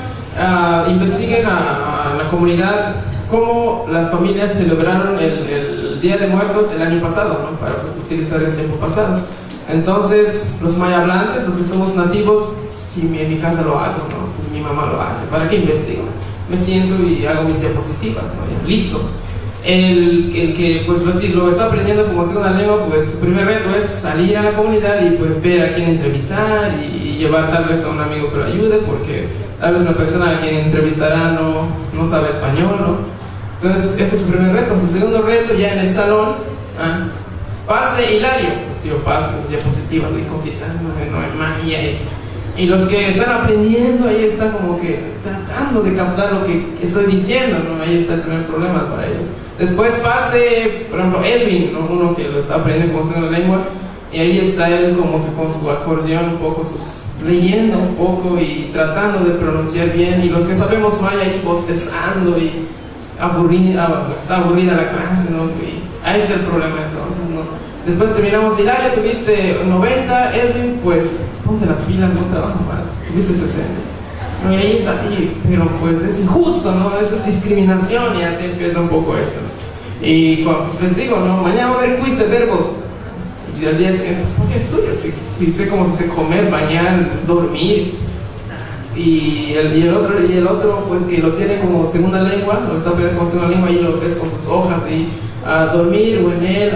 investiguen a la comunidad cómo las familias celebraron el Día de Muertos el año pasado, ¿no?, para pues utilizar el tiempo pasado. Entonces, los maya hablantes, los que somos nativos, si en mi casa lo hago, ¿no?, pues mi mamá lo hace. ¿Para qué investigo? Me siento y hago mis diapositivas, ¿no?, listo. El que pues lo está aprendiendo como segunda lengua, pues su primer reto es salir a la comunidad y pues ver a quién entrevistar y llevar tal vez a un amigo que lo ayude, porque tal vez una persona a quien entrevistará no sabe español, ¿no? Entonces ese es su primer reto. Su segundo reto, ya en el salón, pase Hilario, pues yo paso mis diapositivas ahí confiesando, no hay magia, Y los que están aprendiendo ahí están como que tratando de captar lo que estoy diciendo, ¿no? Ahí está el primer problema para ellos. Después pase, por ejemplo, Edwin, ¿no? Uno que lo está aprendiendo como segunda lengua, y ahí está él como que con su acordeón un poco, leyendo un poco y tratando de pronunciar bien, y los que sabemos maya ahí bostezando y está aburrida la clase, ¿no? Y ahí está el problema entonces, ¿no? Después terminamos, Hilario, tuviste 90, Edwin, pues ponte las pilas, no trabajo más, tuviste 60. ¿No? Y ahí está, pero pues es injusto, ¿no? Esto es discriminación, y así empieza un poco esto. Y cuando les digo, ¿no? Mañana va a haber quiz de verbos. Y al día siguiente, pues, ¿por qué estudio? Si sé cómo se dice comer, bañar, dormir. Y el otro, pues que lo tiene como segunda lengua, lo está aprendiendo como segunda lengua, y lo ves con sus hojas, y a dormir, o en él,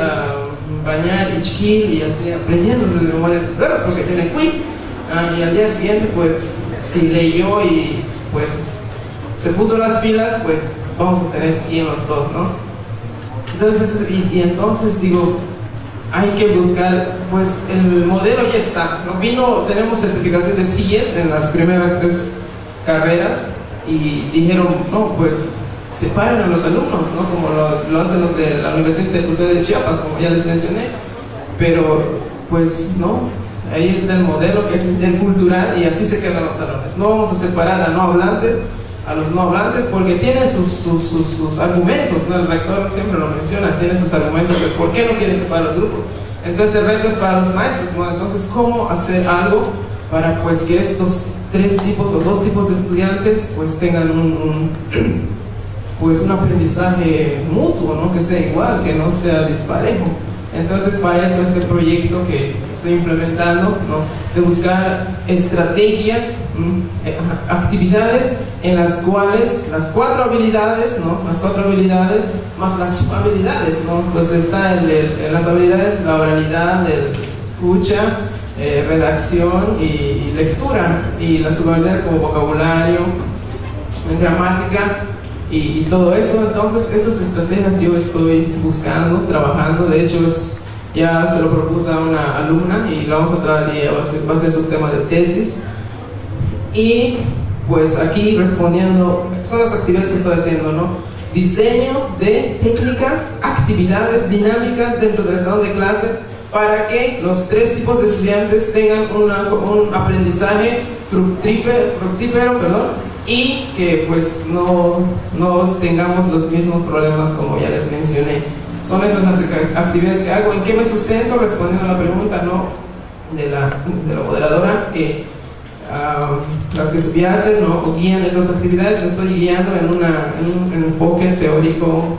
bañar, ichkil, y así aprendiendo de memoria sus verbos porque tiene quiz. Y al día siguiente, pues si leyó y pues se puso las pilas, pues vamos a tener 100 los dos, ¿no? Entonces, y entonces digo, hay que buscar, pues el modelo ya está, ¿no? Tenemos certificación de CIES en las primeras 3 carreras, y dijeron, no, pues separen a los alumnos, ¿no? Como lo hacen los de la Universidad de Cultura de Chiapas, como ya les mencioné. Pero pues no, ahí está el modelo que es el cultural, y así se quedan los salones. No vamos a separar a no hablantes a los no hablantes porque tienen sus argumentos, ¿no? El rector siempre lo menciona, tiene sus argumentos de por qué no quiere separar los grupos. Entonces el reto es para los maestros, ¿no? Entonces, ¿cómo hacer algo para pues que estos 3 tipos o 2 tipos de estudiantes pues tengan pues un aprendizaje mutuo, ¿no? Que sea igual, que no sea disparejo? Entonces, para eso este proyecto que estoy implementando, ¿no? De buscar estrategias, actividades en las cuales las 4 habilidades, ¿no? Las 4 habilidades más las subhabilidades, ¿no? Pues está en las habilidades la oralidad, escucha, redacción y lectura, y las subhabilidades como vocabulario, gramática y todo eso. Entonces esas estrategias yo estoy buscando, trabajando. De hecho ya se lo propuse a una alumna y la vamos a traer, y va a ser su tema de tesis. Y pues aquí respondiendo, son las actividades que estoy haciendo, ¿no? Diseño de técnicas, actividades dinámicas dentro del salón de clase para que los 3 tipos de estudiantes tengan un aprendizaje fructífero, y que pues no tengamos los mismos problemas como ya les mencioné. Son esas las actividades que hago. ¿En qué me sustento? Respondiendo a la pregunta, ¿no? de la moderadora, que las que subyasen, ¿no? O guían esas actividades. Me estoy guiando en un enfoque teórico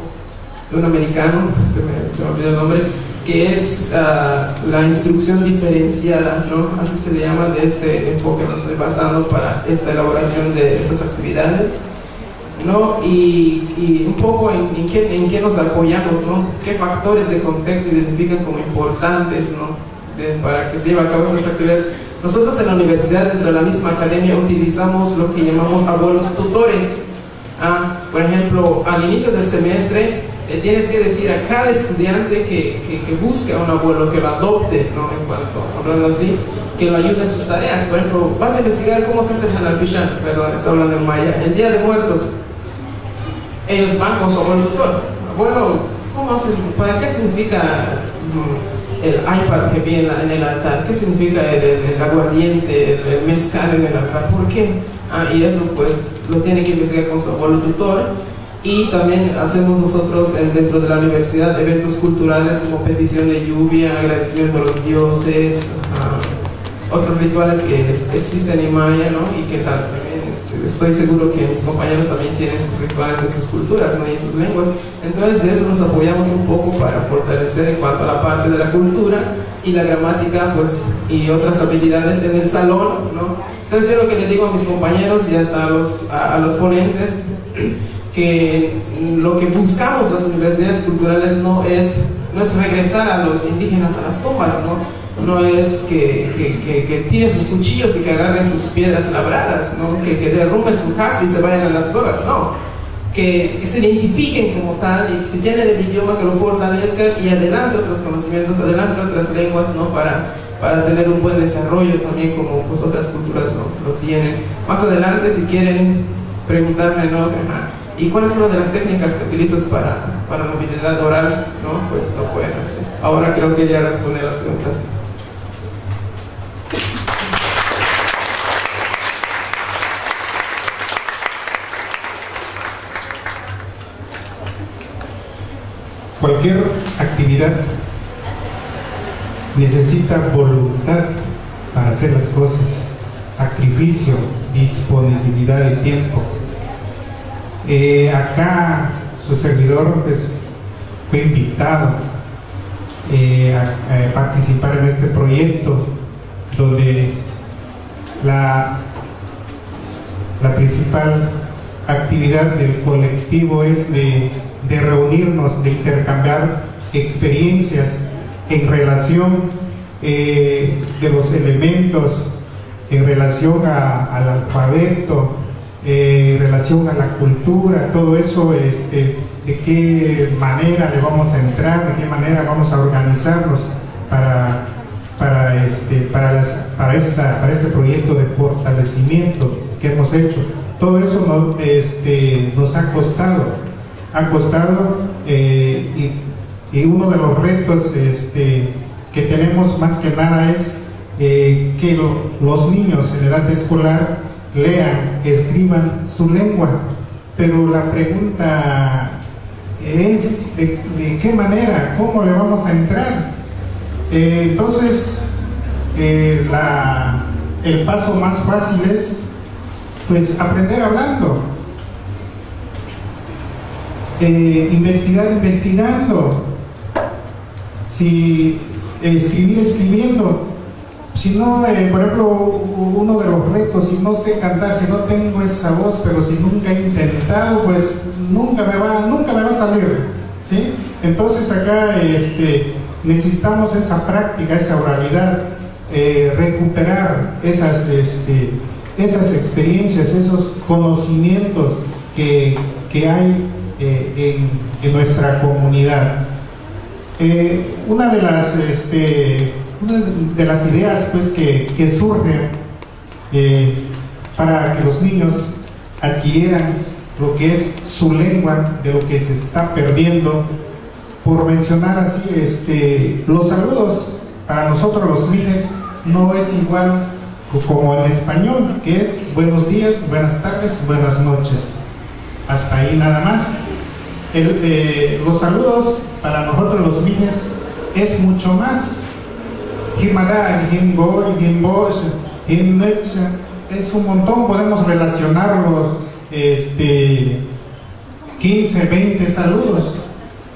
de un americano, se me olvidó el nombre, que es la instrucción diferenciada, ¿no? Así se le llama. De este enfoque me estoy basando para esta elaboración de estas actividades, ¿no? Y un poco en qué nos apoyamos, ¿no? Qué factores de contexto identifican como importantes, ¿no? Para que se lleven a cabo estas actividades. Nosotros en la universidad, dentro de la misma academia, utilizamos lo que llamamos abuelos tutores. Por ejemplo, al inicio del semestre tienes que decir a cada estudiante que busque a un abuelo, que lo adopte, ¿no? En cuanto, hablando así, que lo ayude en sus tareas. Por ejemplo, vas a investigar cómo se hace el Hanalpishan, perdón, está hablando en maya, el Día de Muertos. Ellos van con su abuelo tutor. Abuelo, ¿cómo hacen? ¿Para qué significa el iPad que viene en el altar? ¿Qué significa el aguardiente, el mezcal en el altar? ¿Por qué? Y eso pues lo tiene que investigar con su abuelo tutor. Y también hacemos nosotros dentro de la universidad eventos culturales como petición de lluvia, agradecimiento a los dioses, otros rituales que existen en maya, ¿no? Y que también estoy seguro que mis compañeros también tienen sus rituales en sus culturas, ¿no? Y en sus lenguas. Entonces de eso nos apoyamos un poco para fortalecer en cuanto a la parte de la cultura y la gramática, pues, y otras habilidades en el salón, ¿no? Entonces yo lo que le digo a mis compañeros y hasta a los ponentes, que lo que buscamos las universidades culturales no es regresar a los indígenas a las tumbas, no es que tiren sus cuchillos y que agarren sus piedras labradas, ¿no? Que derrumben su casa y se vayan a las cuevas, no, que se identifiquen como tal, y si tienen el idioma que lo fortalezcan y adelante otros conocimientos, adelante otras lenguas, ¿no? Para para tener un buen desarrollo también como pues otras culturas lo tienen. Más adelante, si quieren preguntarme, ¿no? ¿Y cuál es una de las técnicas que utilizas para la habilidad oral? ¿No? Pues lo pueden hacer. Ahora creo que ya respondí las preguntas.
Cualquier actividad necesita voluntad para hacer las cosas, sacrificio, disponibilidad de tiempo. Acá su servidor pues, fue invitado a participar en este proyecto donde la principal actividad del colectivo es de reunirnos, de intercambiar experiencias en relación de los elementos, en relación al alfabeto, en relación a la cultura, todo eso, de qué manera le vamos a entrar, de qué manera vamos a organizarnos para este proyecto de fortalecimiento que hemos hecho. Todo eso nos ha costado y uno de los retos que tenemos más que nada es que los niños en edad escolar lean, escriban su lengua, pero la pregunta es de qué manera, cómo le vamos a entrar. Entonces el paso más fácil es pues aprender hablando, investigando, si escribir escribiendo. Si no, por ejemplo, uno de los retos, si no sé cantar, si no tengo esa voz, pero si nunca he intentado, pues nunca me va a salir, ¿sí? Entonces acá necesitamos esa práctica, esa oralidad, recuperar esas experiencias, esos conocimientos que hay en nuestra comunidad. Una de las ideas pues que surgen para que los niños adquieran lo que es su lengua, de lo que se está perdiendo, por mencionar así, los saludos para nosotros los miles no es igual como en español, que es buenos días, buenas tardes, buenas noches, hasta ahí nada más. Los saludos para nosotros los miles es mucho más. Es un montón, podemos relacionarlos 15, 20 saludos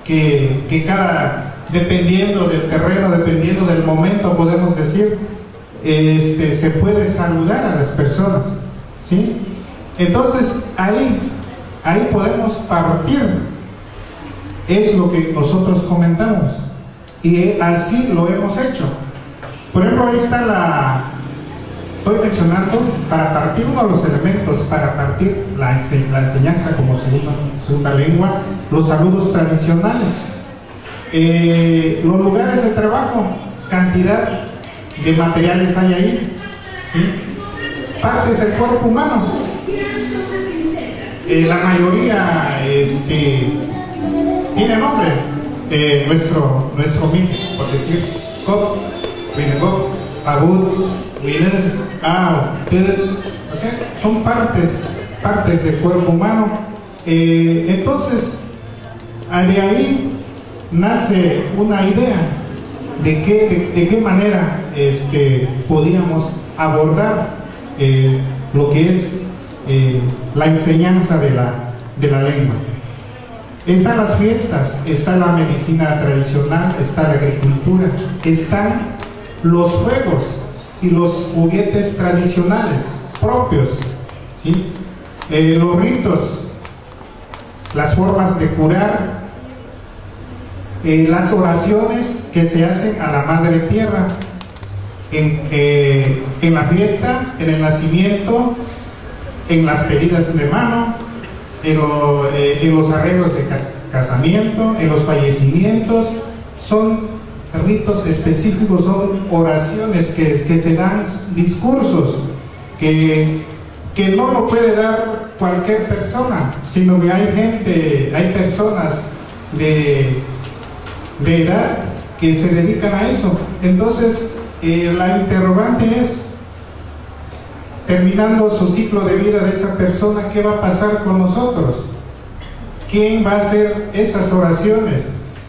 que cada, dependiendo del terreno, dependiendo del momento, podemos decir, se puede saludar a las personas, ¿sí? Entonces ahí podemos partir, es lo que nosotros comentamos y así lo hemos hecho. Por ejemplo, ahí está estoy mencionando, para partir uno de los elementos, para partir la enseñanza como segunda lengua, los saludos tradicionales, los lugares de trabajo, cantidad de materiales hay ahí, ¿sí? Partes del cuerpo humano, la mayoría tiene nombre, nuestro mito, por decir, Kop, Winegok, Abud, Wines, o sea, son partes del cuerpo humano. Entonces, de ahí nace una idea de qué manera podíamos abordar lo que es la enseñanza de la lengua. Están las fiestas, está la medicina tradicional, está la agricultura, están los juegos y los juguetes tradicionales propios, ¿sí? Los ritos, las formas de curar, las oraciones que se hacen a la Madre Tierra en la fiesta, en el nacimiento, en las pedidas de mano, en los arreglos de casamiento, en los fallecimientos. Son ritos específicos, son oraciones que se dan, discursos que no lo puede dar cualquier persona, sino que hay personas de edad que se dedican a eso. Entonces, la interrogante es, terminando su ciclo de vida de esa persona, ¿qué va a pasar con nosotros? ¿Quién va a hacer esas oraciones?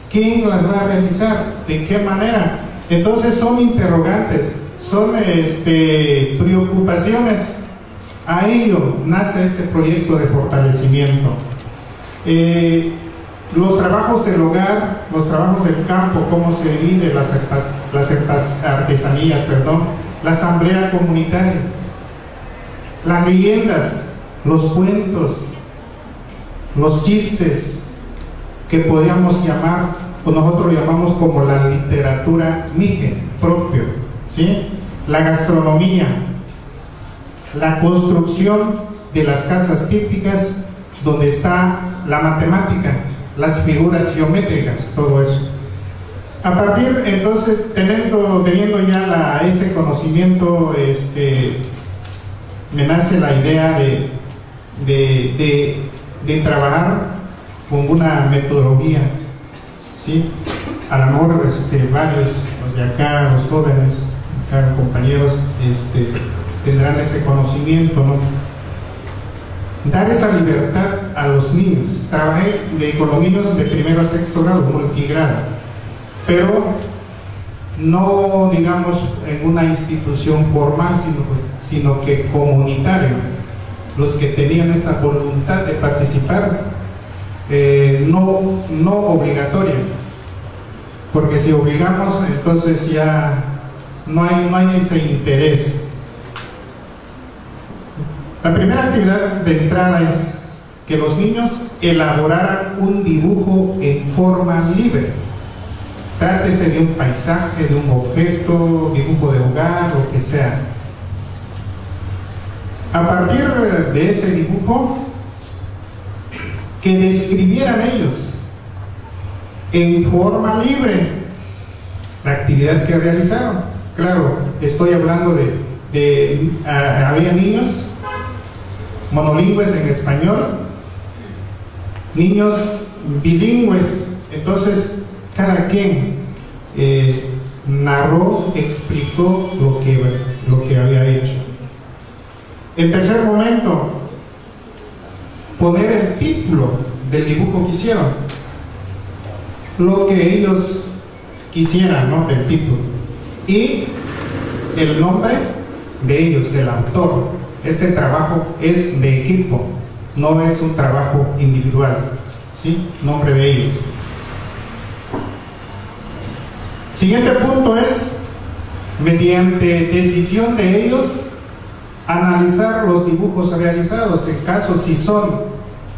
¿Quién las va a realizar? ¿De qué manera? Entonces son interrogantes, son preocupaciones. A ello nace este proyecto de fortalecimiento. Los trabajos del hogar, los trabajos del campo, cómo se vive las artesanías, la asamblea comunitaria, las leyendas, los cuentos, los chistes, que podríamos llamar, o nosotros llamamos como la literatura mije propio, ¿sí? La gastronomía, la construcción de las casas típicas, donde está la matemática, las figuras geométricas, todo eso. A partir, entonces, teniendo ya ese conocimiento, me nace la idea de trabajar con una metodología, ¿sí? A lo mejor varios de acá, los jóvenes, acá, compañeros, tendrán este conocimiento, ¿no? Dar esa libertad a los niños. Trabajé con los niños de primero a sexto grado, multigrado, pero no, digamos, en una institución formal, sino que comunitaria. Los que tenían esa voluntad de participar, no obligatoria, porque si obligamos, entonces ya no hay ese interés. La primera actividad de entrada es que los niños elaboraran un dibujo en forma libre. Trátese de un paisaje, de un objeto, dibujo de hogar, lo que sea. A partir de ese dibujo, que describieran ellos en forma libre la actividad que realizaron. Claro, estoy hablando había niños monolingües en español, niños bilingües. Entonces cada quien narró, explicó lo que había hecho. En tercer momento, poner el título del dibujo que hicieron, lo que ellos quisieran, ¿no? Del título, y el nombre de ellos, del autor. Este trabajo es de equipo, no es un trabajo individual, ¿sí? Nombre de ellos. Siguiente punto es, mediante decisión de ellos, analizar los dibujos realizados. En caso, si son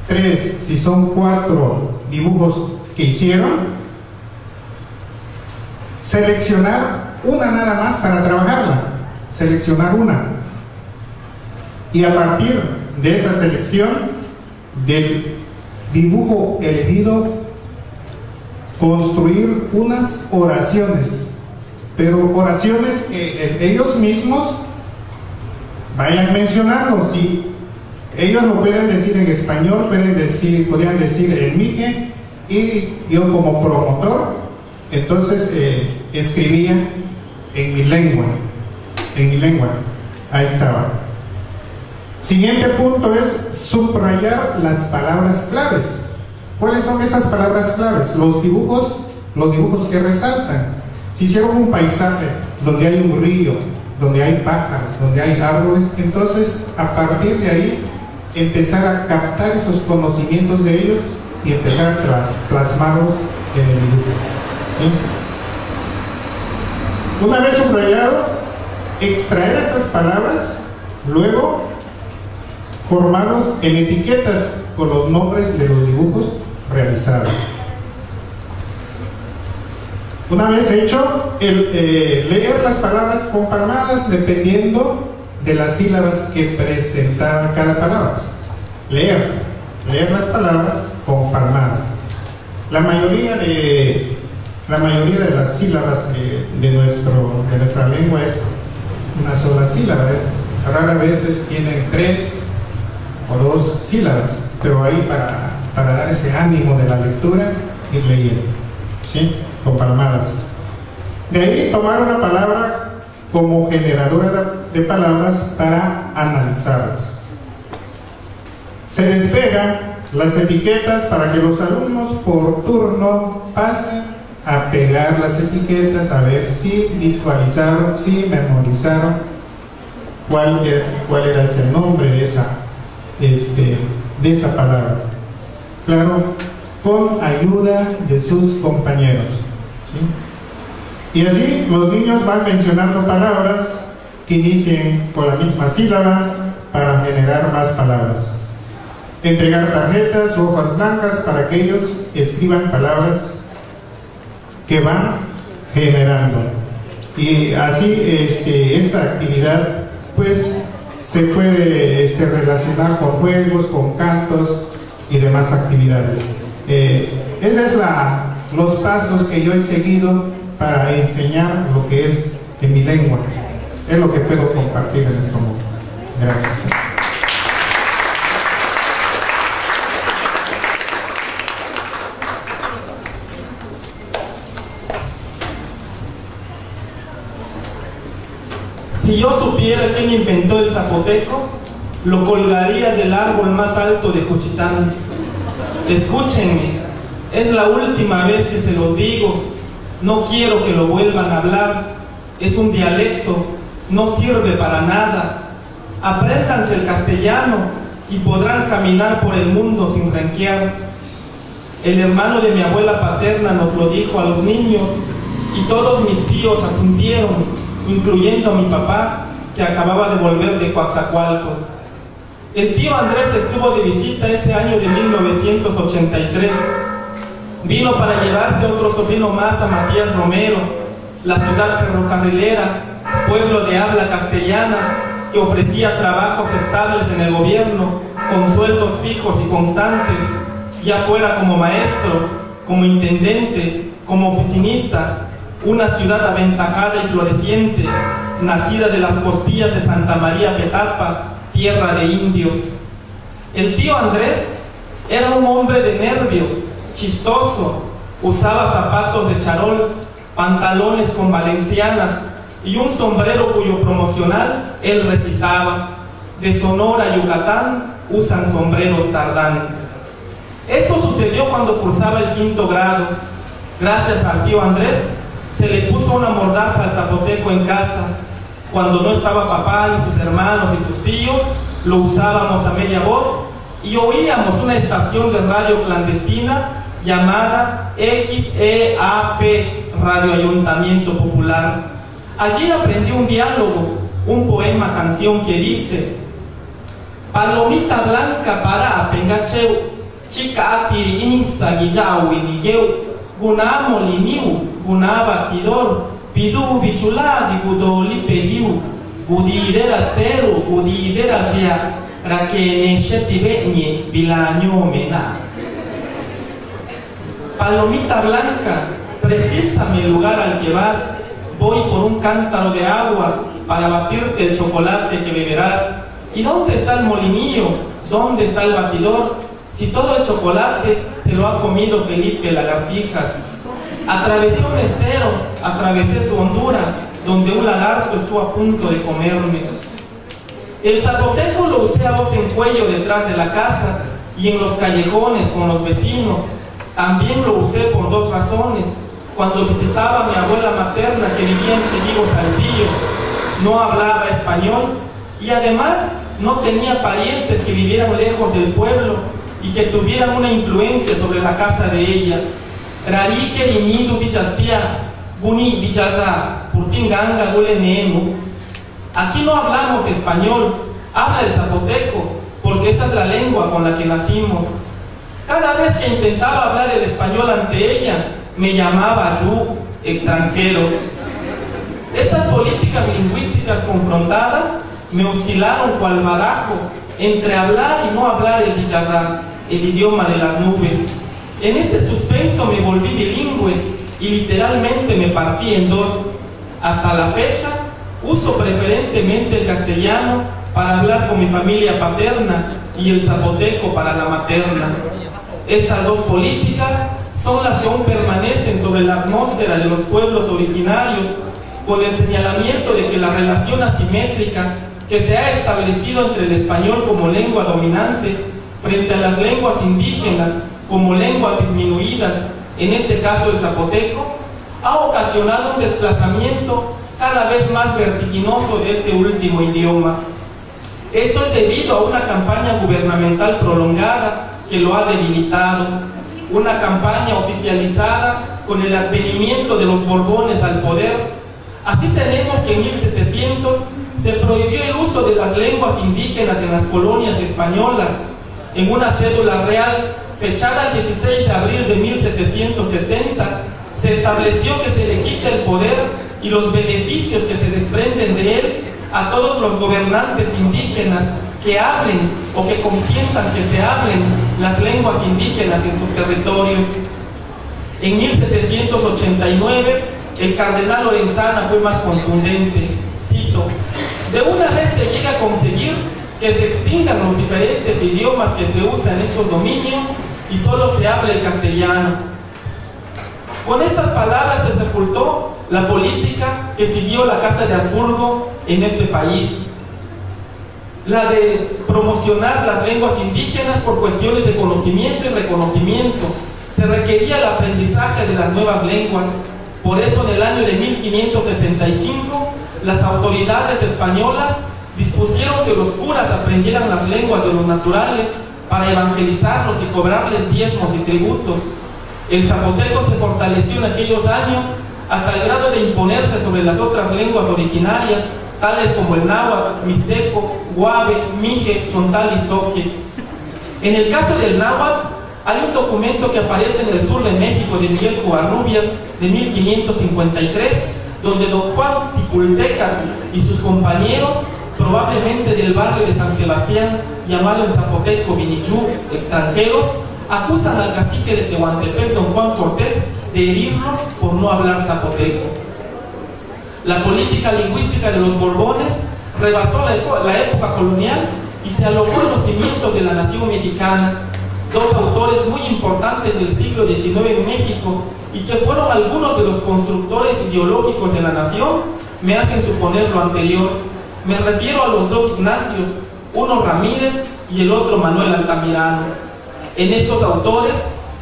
3, si son 4 dibujos que hicieron, seleccionar una nada más para trabajarla, seleccionar una, y a partir de esa selección del dibujo elegido, construir unas oraciones, pero oraciones que ellos mismos vayan mencionando. Si ellos lo pueden decir en español, podrían decir en mije, y yo como promotor, entonces escribía en mi lengua, ahí estaba. Siguiente punto es subrayar las palabras claves. ¿Cuáles son esas palabras claves? Los dibujos que resaltan. Si hicieron un paisaje donde hay un río, donde hay pájaros, donde hay árboles, entonces a partir de ahí empezar a captar esos conocimientos de ellos y empezar a plasmarlos en el dibujo, ¿sí? Una vez subrayado, extraer esas palabras, luego formarlos en etiquetas con los nombres de los dibujos realizados. Una vez hecho, leer las palabras con palmadas dependiendo de las sílabas que presentaba cada palabra. Leer las palabras con palmadas. La mayoría de La mayoría de las sílabas de nuestra lengua es una sola sílaba. Rara veces tienen 3 o 2 sílabas, pero ahí para dar ese ánimo de la lectura, ir leyendo, ¿sí? Con palmadas. De ahí tomar una palabra como generadora de palabras para analizarlas. Se despegan las etiquetas para que los alumnos por turno pasen a pegar las etiquetas, a ver si visualizaron, si memorizaron cuál era ese nombre de esa palabra. Claro, con ayuda de sus compañeros, ¿sí? Y así los niños van mencionando palabras que inicien con la misma sílaba para generar más palabras. Entregar tarjetas o hojas blancas para que ellos escriban palabras que van generando. Y así esta actividad pues se puede relacionar con juegos, con cantos y demás actividades. Esos es los pasos que yo he seguido para enseñar lo que es en mi lengua. Es lo que puedo compartir en este momento. Gracias.
Si yo supiera quién inventó el zapoteco, lo colgaría del árbol más alto de Juchitán. Escúchenme, es la última vez que se los digo, no quiero que lo vuelvan a hablar, es un dialecto, no sirve para nada. Apréndanse el castellano y podrán caminar por el mundo sin renquear. El hermano de mi abuela paterna nos lo dijo a los niños y todos mis tíos asintieron, incluyendo a mi papá, que acababa de volver de Coatzacoalcos. El tío Andrés estuvo de visita ese año de 1983. Vino para llevarse a otro sobrino más, a Matías Romero, la ciudad ferrocarrilera, pueblo de habla castellana, que ofrecía trabajos estables en el gobierno, con sueldos fijos y constantes, ya fuera como maestro, como intendente, como oficinista. Una ciudad aventajada y floreciente, nacida de las costillas de Santa María Petapa, tierra de indios. El tío Andrés era un hombre de nervios, chistoso, usaba zapatos de charol, pantalones con valencianas y un sombrero cuyo promocional él recitaba: de Sonora a Yucatán usan sombreros Tardán. Esto sucedió cuando cursaba el 5º grado. Gracias al tío Andrés se le puso una mordaza al zapoteco en casa. Cuando no estaba papá, ni sus hermanos, ni sus tíos, lo usábamos a media voz y oíamos una estación de radio clandestina llamada XEAP, Radio Ayuntamiento Popular. Allí aprendí un diálogo, un poema canción que dice: palomita blanca para apengacheu, chica apiri inisa guillao inigueu, guna moliniu, guna batidor, pidu bichuladi gudoli pediu, gudiderastero, gudiderasia, rakene shetibeñe, bilaño mena. Palomita blanca, precisame el lugar al que vas, voy por un cántaro de agua para batirte el chocolate que beberás. ¿Y dónde está el molinillo? ¿Dónde está el batidor? Si todo el chocolate se lo ha comido Felipe Lagartijas. Atravesé un estero, atravesé su hondura, donde un lagarto estuvo a punto de comerme. El zapoteco lo usé a voz en cuello detrás de la casa y en los callejones con los vecinos. También lo usé por 2 razones. Cuando visitaba a mi abuela materna, que vivía en Chedigo, Saltillo, no hablaba español y además no tenía parientes que vivieran lejos del pueblo y que tuvieran una influencia sobre la casa de ella. Rarique inidu dichastia, guni dichaza, purtinganga gulenemu. Aquí no hablamos español, habla el zapoteco, porque esa es la lengua con la que nacimos. Cada vez que intentaba hablar el español ante ella, me llamaba yu, extranjero. Estas políticas lingüísticas confrontadas me oscilaron cual barajo entre hablar y no hablar el dichazá, el idioma de las nubes. En este suspenso me volví bilingüe y literalmente me partí en dos. Hasta la fecha, uso preferentemente el castellano para hablar con mi familia paterna y el zapoteco para la materna. Estas dos políticas son las que aún permanecen sobre la atmósfera de los pueblos originarios, con el señalamiento de que la relación asimétrica que se ha establecido entre el español como lengua dominante frente a las lenguas indígenas como lenguas disminuidas, en este caso el zapoteco, ha ocasionado un desplazamiento cada vez más vertiginoso de este último idioma. Esto es debido a una campaña gubernamental prolongada que lo ha debilitado, una campaña oficializada con el advenimiento de los Borbones al poder. Así tenemos que en 1700 se prohibió el uso de las lenguas indígenas en las colonias españolas. En una cédula real fechada el 16 de abril de 1770 se estableció que se le quita el poder y los beneficios que se desprenden de él a todos los gobernantes indígenas que hablen o que consientan que se hablen las lenguas indígenas en sus territorios. En 1789 el cardenal Lorenzana fue más contundente. Cito: de una vez se llega a conseguir que se extingan los diferentes idiomas que se usan en estos dominios y solo se hable el castellano. Con estas palabras se sepultó la política que siguió la Casa de Habsburgo en este país, la de promocionar las lenguas indígenas por cuestiones de conocimiento y reconocimiento. Se requería el aprendizaje de las nuevas lenguas. Por eso en el año de 1565 las autoridades españolas dispusieron que los curas aprendieran las lenguas de los naturales para evangelizarlos y cobrarles diezmos y tributos. El zapoteco se fortaleció en aquellos años hasta el grado de imponerse sobre las otras lenguas originarias, tales como el náhuatl, mixteco, guave, mije, chontal y zoque. En el caso del náhuatl, hay un documento que aparece en el sur de México de Miguel Covarrubias de 1553, donde don Juan Ticulteca y sus compañeros, probablemente del barrio de San Sebastián, llamado en zapoteco Vinichú, extranjeros, acusan al cacique de Tehuantepec, don Juan Cortés, de herirlos por no hablar zapoteco. La política lingüística de los Borbones rebasó la época colonial y se alojó en los cimientos de la nación mexicana. Dos autores muy importantes del siglo XIX en México y que fueron algunos de los constructores ideológicos de la nación me hacen suponer lo anterior. Me refiero a los dos Ignacios, uno Ramírez y el otro Manuel Altamirano. En estos autores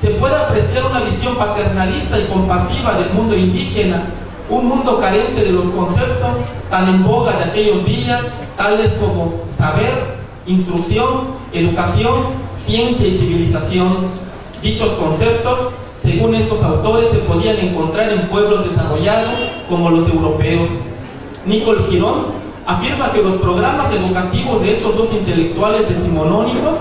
se puede apreciar una visión paternalista y compasiva del mundo indígena, un mundo carente de los conceptos tan en boga de aquellos días, tales como saber, instrucción, educación, ciencia y civilización. Dichos conceptos, según estos autores, se podían encontrar en pueblos desarrollados como los europeos. Nicole Girón afirma que los programas educativos de estos dos intelectuales decimonónicos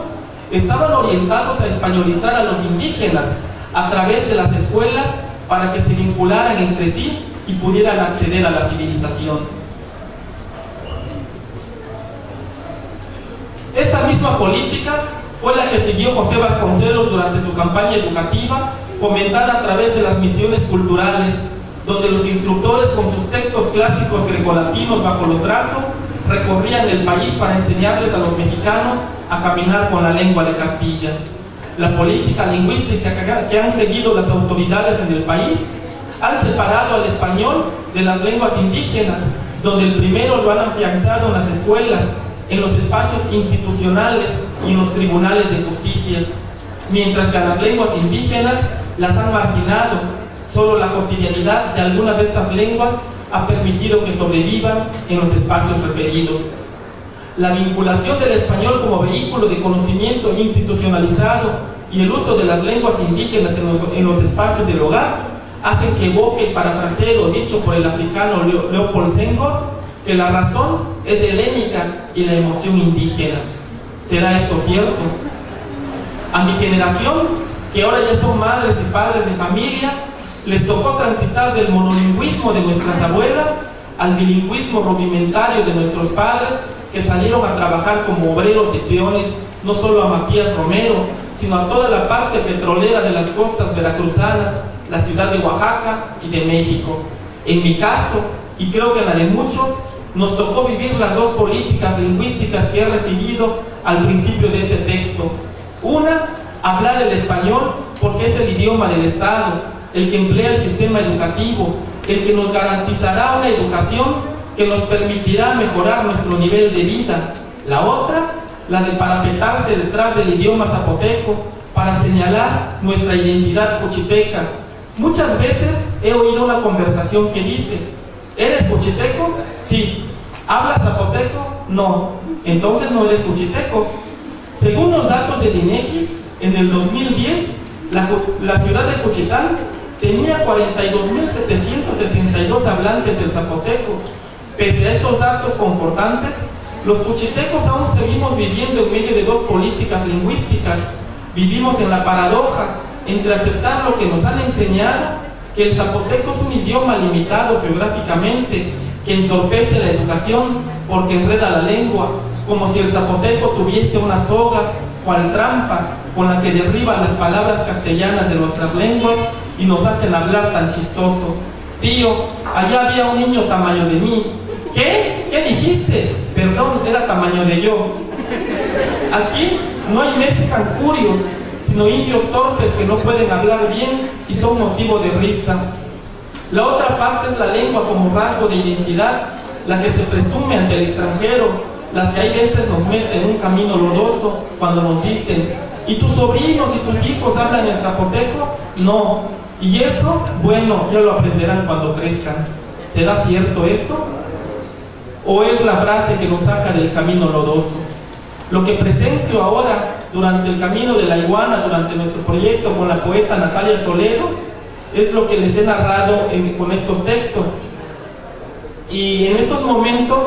estaban orientados a españolizar a los indígenas a través de las escuelas para que se vincularan entre sí y pudieran acceder a la civilización. Esta misma política fue la que siguió José Vasconcelos durante su campaña educativa, fomentada a través de las misiones culturales, donde los instructores con sus textos clásicos grecolatinos bajo los brazos recorrían el país para enseñarles a los mexicanos a caminar con la lengua de Castilla. La política lingüística que han seguido las autoridades en el país han separado al español de las lenguas indígenas, donde el primero lo han afianzado en las escuelas, en los espacios institucionales y en los tribunales de justicia, mientras que a las lenguas indígenas las han marginado. Solo la cotidianidad de algunas de estas lenguas ha permitido que sobrevivan en los espacios referidos. La vinculación del español como vehículo de conocimiento institucionalizado y el uso de las lenguas indígenas en los espacios del hogar hacen que evoque el parafraseo dicho por el africano Leopold Senghor, que la razón es helénica y la emoción indígena. ¿Será esto cierto? A mi generación, que ahora ya son madres y padres de familia, les tocó transitar del monolingüismo de nuestras abuelas al bilingüismo rudimentario de nuestros padres, que salieron a trabajar como obreros y peones, no solo a Matías Romero, sino a toda la parte petrolera de las costas veracruzanas, la ciudad de Oaxaca y de México. En mi caso, y creo que en la de muchos, nos tocó vivir las dos políticas lingüísticas que he referido al principio de este texto. Una, hablar el español porque es el idioma del Estado, el que emplea el sistema educativo, el que nos garantizará una educación que nos permitirá mejorar nuestro nivel de vida. La otra, la de parapetarse detrás del idioma zapoteco para señalar nuestra identidad cochiteca. Muchas veces he oído una conversación que dice: ¿eres cochiteco? Sí. ¿Hablas zapoteco? No. Entonces no eres cochiteco. Según los datos del INEGI, en el 2010, la ciudad de Cochitán tenía 42.762 hablantes del zapoteco. Pese a estos datos confortantes, los cochitecos aún seguimos viviendo en medio de dos políticas lingüísticas. Vivimos en la paradoja entre aceptar lo que nos han enseñado, que el zapoteco es un idioma limitado geográficamente, que entorpece la educación porque enreda la lengua, como si el zapoteco tuviese una soga, cual trampa, con la que derriba las palabras castellanas de nuestras lenguas y nos hacen hablar tan chistoso. Tío, allá había un niño tamaño de mí. ¿Qué? ¿Qué dijiste? Perdón, era tamaño de yo. Aquí no hay mexican curios, sino indios torpes que no pueden hablar bien y son motivo de risa. La otra parte es la lengua como rasgo de identidad, la que se presume ante el extranjero, las que hay veces nos meten en un camino lodoso cuando nos dicen: ¿y tus sobrinos y tus hijos hablan el zapoteco? No. Y eso, bueno, ya lo aprenderán cuando crezcan. ¿Será cierto esto? ¿O es la frase que nos saca del camino lodoso? Lo que presencio ahora durante el Camino de la Iguana, durante nuestro proyecto con la poeta Natalia Toledo, es lo que les he narrado con estos textos. Y en estos momentos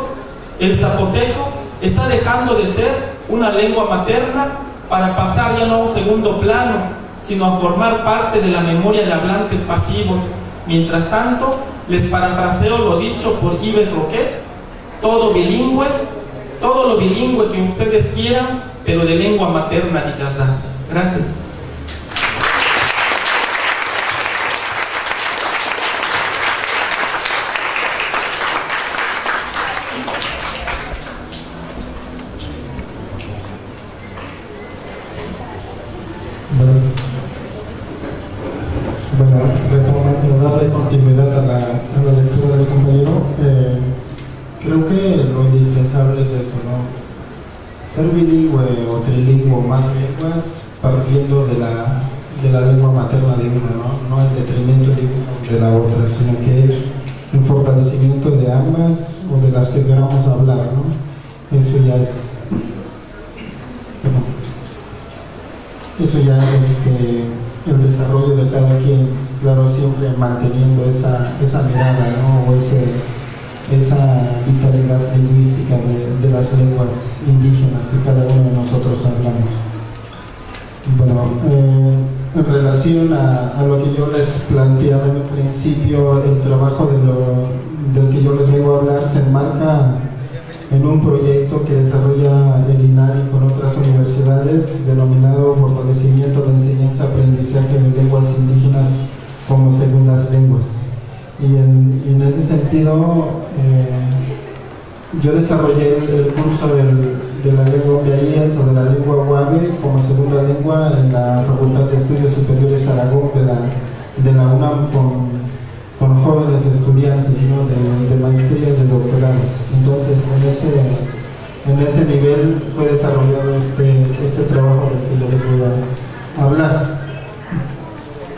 el zapoteco está dejando de ser una lengua materna para pasar ya no a un segundo plano, sino a formar parte de la memoria de hablantes pasivos. Mientras tanto, les parafraseo lo dicho por Yves Roquet: todo lo bilingüe que ustedes quieran, pero de lengua materna y yazá. Gracias.
Bueno, retomando, darle continuidad a la lectura del compañero, creo que lo indispensable es eso, ¿no? Ser bilingüe o trilingüe, más lenguas, partiendo de la lengua materna de uno, ¿no? No en detrimento de la otra, sino que en fortalecimiento de ambas o de las que queramos hablar, ¿no? Eso ya es el desarrollo de cada quien, claro, siempre manteniendo esa mirada, ¿no? O esa vitalidad lingüística de las lenguas indígenas que cada uno de nosotros hablamos. Bueno, en relación a lo que yo les planteaba en el principio, el trabajo del que yo les vengo a hablar se enmarca en un proyecto que desarrolla el INARI con otras universidades denominado Fortalecimiento de Enseñanza-Aprendizaje de Lenguas Indígenas como Segundas Lenguas. Y en ese sentido, yo desarrollé el curso de la lengua Omeayes o de la lengua Huave como segunda lengua en la Facultad de Estudios Superiores Aragón de la UNAM con jóvenes estudiantes, ¿no? de maestría y de doctorado. Entonces, en ese nivel fue desarrollado este trabajo del que yo les voy a hablar.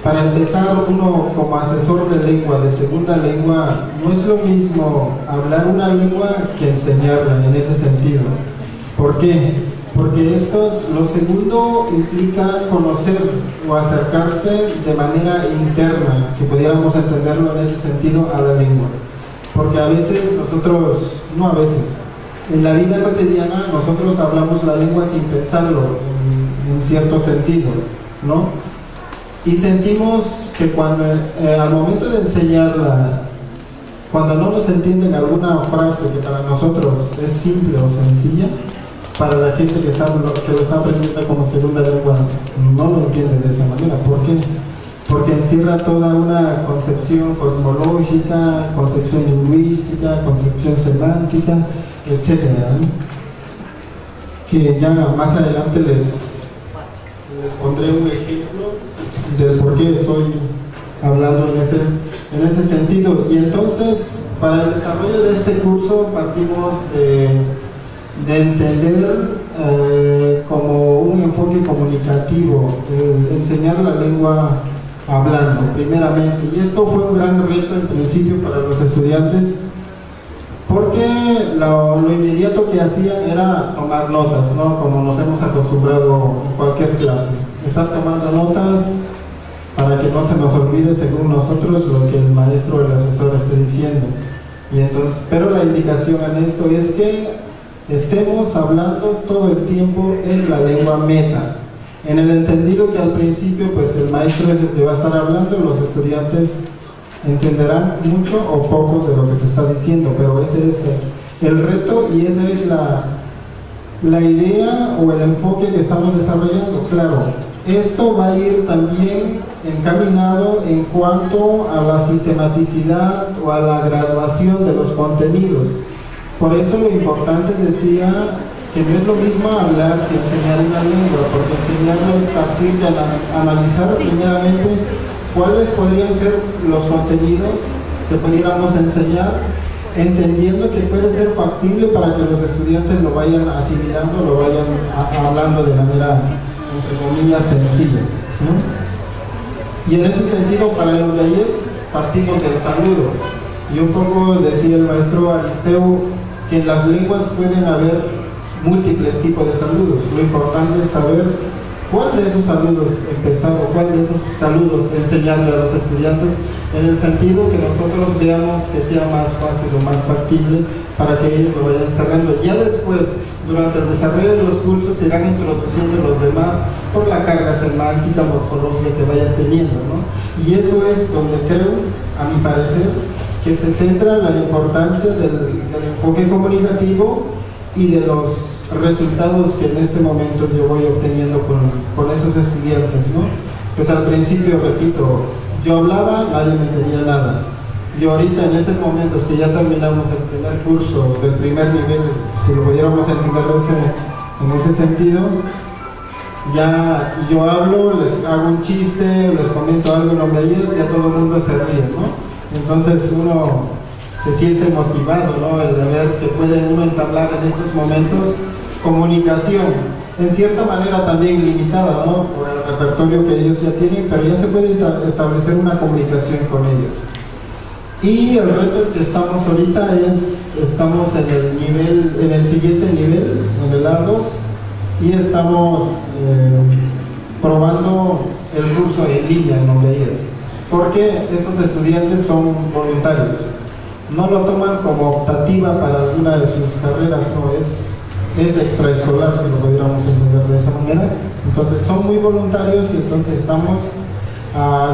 Para empezar, uno como asesor de lengua, de segunda lengua, no es lo mismo hablar una lengua que enseñarla en ese sentido. ¿Por qué? Porque lo segundo implica conocer o acercarse de manera interna, si pudiéramos entenderlo en ese sentido, a la lengua. Porque a veces en la vida cotidiana nosotros hablamos la lengua sin pensarlo, en cierto sentido, ¿no? Y sentimos que cuando al momento de enseñarla, cuando no nos entienden alguna frase que para nosotros es simple o sencilla, para la gente que lo está aprendiendo como segunda lengua no lo entiende de esa manera. ¿Por qué? porque encierra toda una concepción cosmológica, concepción lingüística, concepción semántica, etcétera, ¿no? Que ya más adelante les pondré un ejemplo del por qué estoy hablando en ese sentido. Y entonces, para el desarrollo de este curso partimos de entender como un enfoque comunicativo, enseñar la lengua hablando primeramente, y esto fue un gran reto en principio para los estudiantes, porque lo inmediato que hacían era tomar notas, ¿no? Como nos hemos acostumbrado en cualquier clase, estar tomando notas para que no se nos olvide según nosotros lo que el maestro o el asesor esté diciendo. Y entonces, pero la indicación en esto es que estemos hablando todo el tiempo en la lengua meta, en el entendido que al principio pues el maestro es el que va a estar hablando, los estudiantes entenderán mucho o poco de lo que se está diciendo, pero ese es el reto y esa es la idea o el enfoque que estamos desarrollando. Claro, esto va a ir también encaminado en cuanto a la sistematicidad o a la graduación de los contenidos. Por eso lo importante, decía, que no es lo mismo hablar que enseñar una lengua, porque enseñarlo es partir de analizar primeramente cuáles podrían ser los contenidos que pudiéramos enseñar, entendiendo que puede ser factible para que los estudiantes lo vayan asimilando, lo vayan hablando de manera, entre comillas, sencilla, ¿no? Y en ese sentido, para los Layets, partimos del saludo. Y un poco decía el maestro Aristeu que en las lenguas pueden haber múltiples tipos de saludos. Lo importante es saber cuál de esos saludos empezar o cuál de esos saludos enseñarle a los estudiantes, en el sentido que nosotros veamos que sea más fácil o más factible para que ellos lo vayan cerrando. Ya después, durante el desarrollo de los cursos, se irán introduciendo los demás por la carga semántica, morfológica que vayan teniendo, ¿no? Y eso es donde creo, a mi parecer, que se centra la importancia del enfoque comunicativo y de los resultados que en este momento yo voy obteniendo con esos estudiantes, ¿no? Pues al principio, repito, yo hablaba, nadie me entendía nada. Yo ahorita, en estos momentos que ya terminamos el primer curso del primer nivel, si lo pudiéramos entender en ese sentido, ya yo hablo, les hago un chiste, les comento algo en Omeíes, ya todo el mundo se ríe, ¿no? Entonces uno se siente motivado, ¿no? El de ver que puede uno entablar en estos momentos comunicación, en cierta manera también limitada, ¿no? Por el repertorio que ellos ya tienen, pero ya se puede establecer una comunicación con ellos. Y el reto en que estamos ahorita estamos en el siguiente nivel, en el A2, y estamos probando el curso en línea en Omeíes, porque estos estudiantes son voluntarios, no lo toman como optativa para alguna de sus carreras, no es de extraescolar, si lo pudiéramos entender de esa manera. Entonces son muy voluntarios y entonces estamos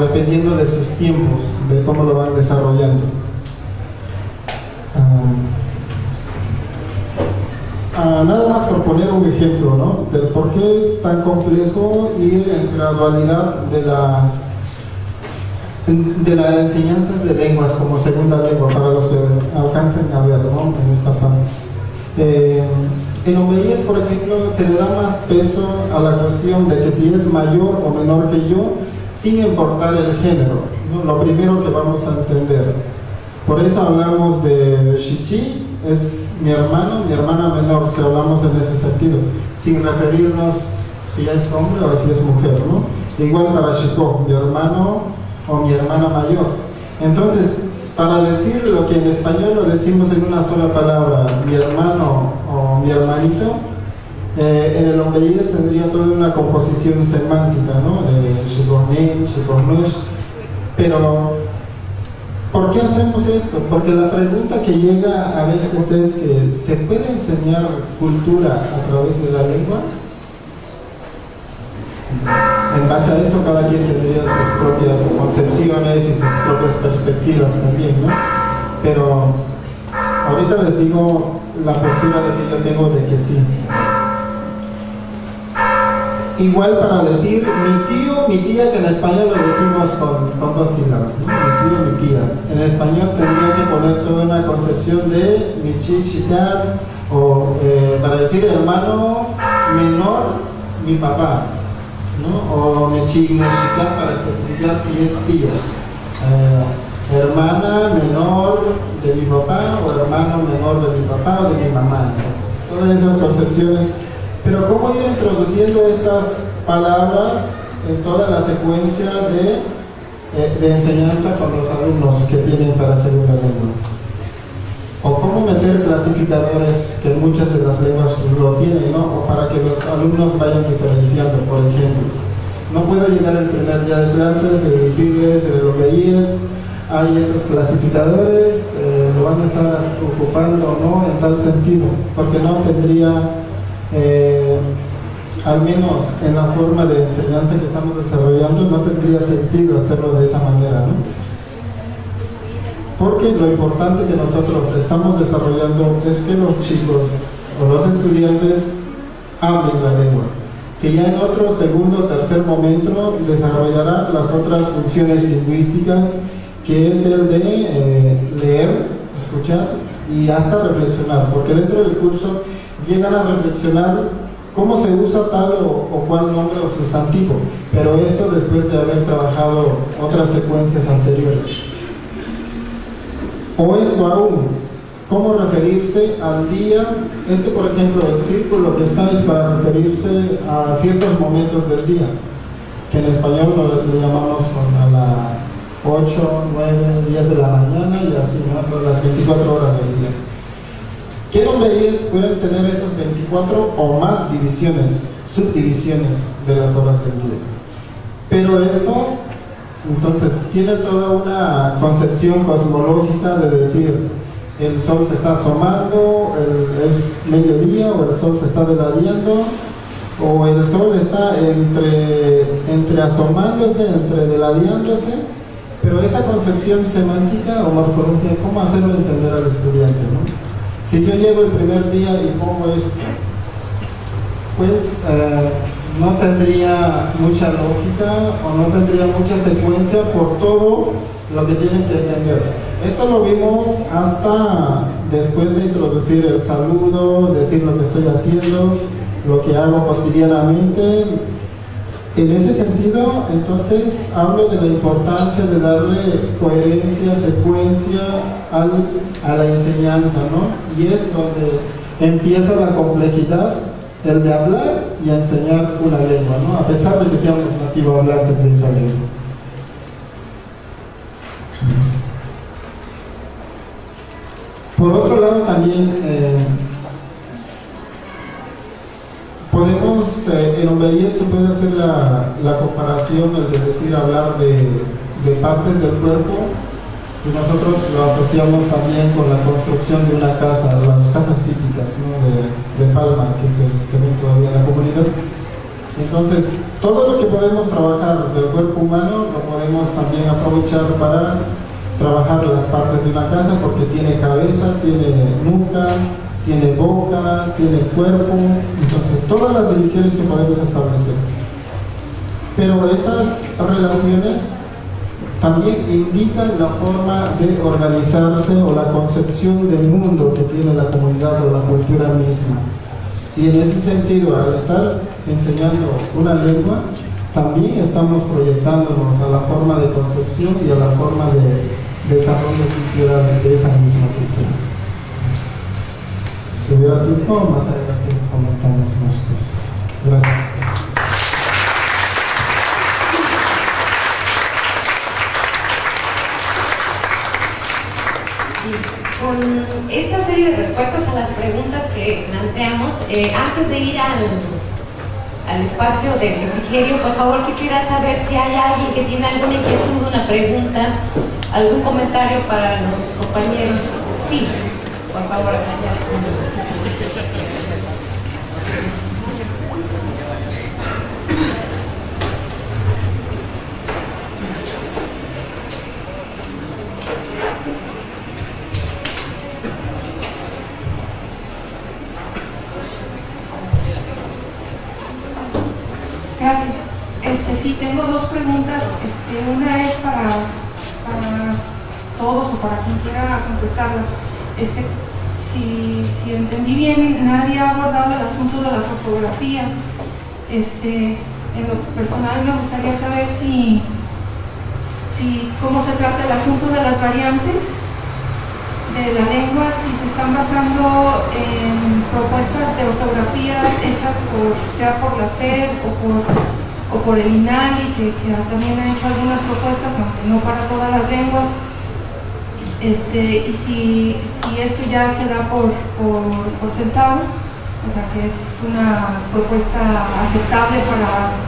dependiendo de sus tiempos, de cómo lo van desarrollando. Nada más por poner un ejemplo, ¿no? Del por qué es tan complejo ir en gradualidad de las enseñanzas de lenguas como segunda lengua, para los que alcancen a ver, ¿no? En esta parte. En Omeíes, por ejemplo, se le da más peso a la cuestión de que si es mayor o menor que yo, sin importar el género, ¿no? Lo primero que vamos a entender. Por eso hablamos de Shichi, es mi hermano, mi hermana menor, si hablamos en ese sentido, sin referirnos si es hombre o si es mujer, ¿no? Igual para Shiko, mi hermano o mi hermana mayor. Entonces, para decir lo que en español lo decimos en una sola palabra, mi hermano o mi hermanito, en el Omeíes tendría toda una composición semántica, ¿no? Shikonin, Shikonush. Pero, ¿por qué hacemos esto? Porque la pregunta que llega a veces es que ¿se puede enseñar cultura a través de la lengua? En base a eso, cada quien tendría sus propias concepciones y sus propias perspectivas también, ¿no? Pero ahorita les digo la postura de que yo tengo de que sí. igual para decir mi tío, mi tía, que en español lo decimos con dos sílabas, ¿no? Mi tío, mi tía. En español tendría que poner toda una concepción de mi chichicat, o para decir hermano menor, mi papá, ¿no? O mi chichicat para especificar si es tía. Hermana menor de mi papá, o hermano menor de mi papá o de mi mamá, ¿no? Todas esas concepciones. Pero cómo ir introduciendo estas palabras en toda la secuencia de enseñanza con los alumnos que tienen para segunda lengua. O cómo meter clasificadores que muchas de las lenguas lo tienen, ¿no? O para que los alumnos vayan diferenciando, por ejemplo. No puedo llegar el primer día de clases y decirles lo que hay estos clasificadores, lo van a estar ocupando o no en tal sentido, porque no tendría, al menos en la forma de enseñanza que estamos desarrollando, no tendría sentido hacerlo de esa manera, ¿no? Porque lo importante que nosotros estamos desarrollando es que los chicos o los estudiantes hablen la lengua, que ya en otro segundo o tercer momento desarrollará las otras funciones lingüísticas, que es el de leer, escuchar y hasta reflexionar, porque dentro del curso llegan a reflexionar cómo se usa tal o cual nombre o sustantivo, pero esto después de haber trabajado otras secuencias anteriores. O esto aún, cómo referirse al día. Por ejemplo, el círculo que está es para referirse a ciertos momentos del día, que en español lo llamamos a las 8, 9, 10 de la mañana y así, ¿no? Todas las 24 horas del día. ¿Qué nombre pueden tener esos 24 o más divisiones, subdivisiones de las horas del día? Pero esto, entonces, tiene toda una concepción cosmológica de decir, el sol se está asomando, es mediodía, o el sol se está deladiando, o el sol está entre asomándose, entre deladiándose. Pero esa concepción semántica o morfológica, ¿cómo hacerlo entender al estudiante, ¿no? Si yo llego el primer día y pongo esto, pues no tendría mucha lógica o no tendría mucha secuencia por todo lo que tienen que entender. Esto lo vimos hasta después de introducir el saludo, decir lo que estoy haciendo, lo que hago cotidianamente. En ese sentido, entonces, hablo de la importancia de darle coherencia, secuencia a la enseñanza, ¿no? Y es donde empieza la complejidad, el de hablar y enseñar una lengua, ¿no? A pesar de que seamos nativos hablantes de esa lengua. Por otro lado, también podemos, en Ombeyet se puede hacer la comparación, el de decir, hablar de partes del cuerpo, y nosotros lo asociamos también con la construcción de una casa, las casas típicas, ¿no? de Palma, que se ven todavía en la comunidad. Entonces, todo lo que podemos trabajar del cuerpo humano lo podemos también aprovechar para trabajar las partes de una casa, porque tiene cabeza, tiene nuca, tiene boca, tiene cuerpo, entonces todas las divisiones que podemos establecer. Pero esas relaciones también indican la forma de organizarse o la concepción del mundo que tiene la comunidad o la cultura misma. Y en ese sentido, al estar enseñando una lengua, también estamos proyectándonos a la forma de concepción y a la forma de desarrollo cultural de esa misma cultura. Si hubiera tiempo, más adelante comentamos más cosas. Gracias.
Con esta serie de respuestas a las preguntas que planteamos, antes de ir al espacio de refrigerio, por favor quisiera saber si hay alguien que tiene alguna inquietud, una pregunta, algún comentario para los compañeros. Sí, por favor, allá.
dos preguntas. Una es para todos o para quien quiera contestarla. Si entendí bien, nadie ha abordado el asunto de las ortografías. En lo personal me gustaría saber cómo se trata el asunto de las variantes de la lengua, si se están basando en propuestas de ortografías hechas sea por la SEP o por el INALI, que también ha hecho algunas propuestas, aunque no para todas las lenguas, y si esto ya se da por sentado, o sea que es una propuesta aceptable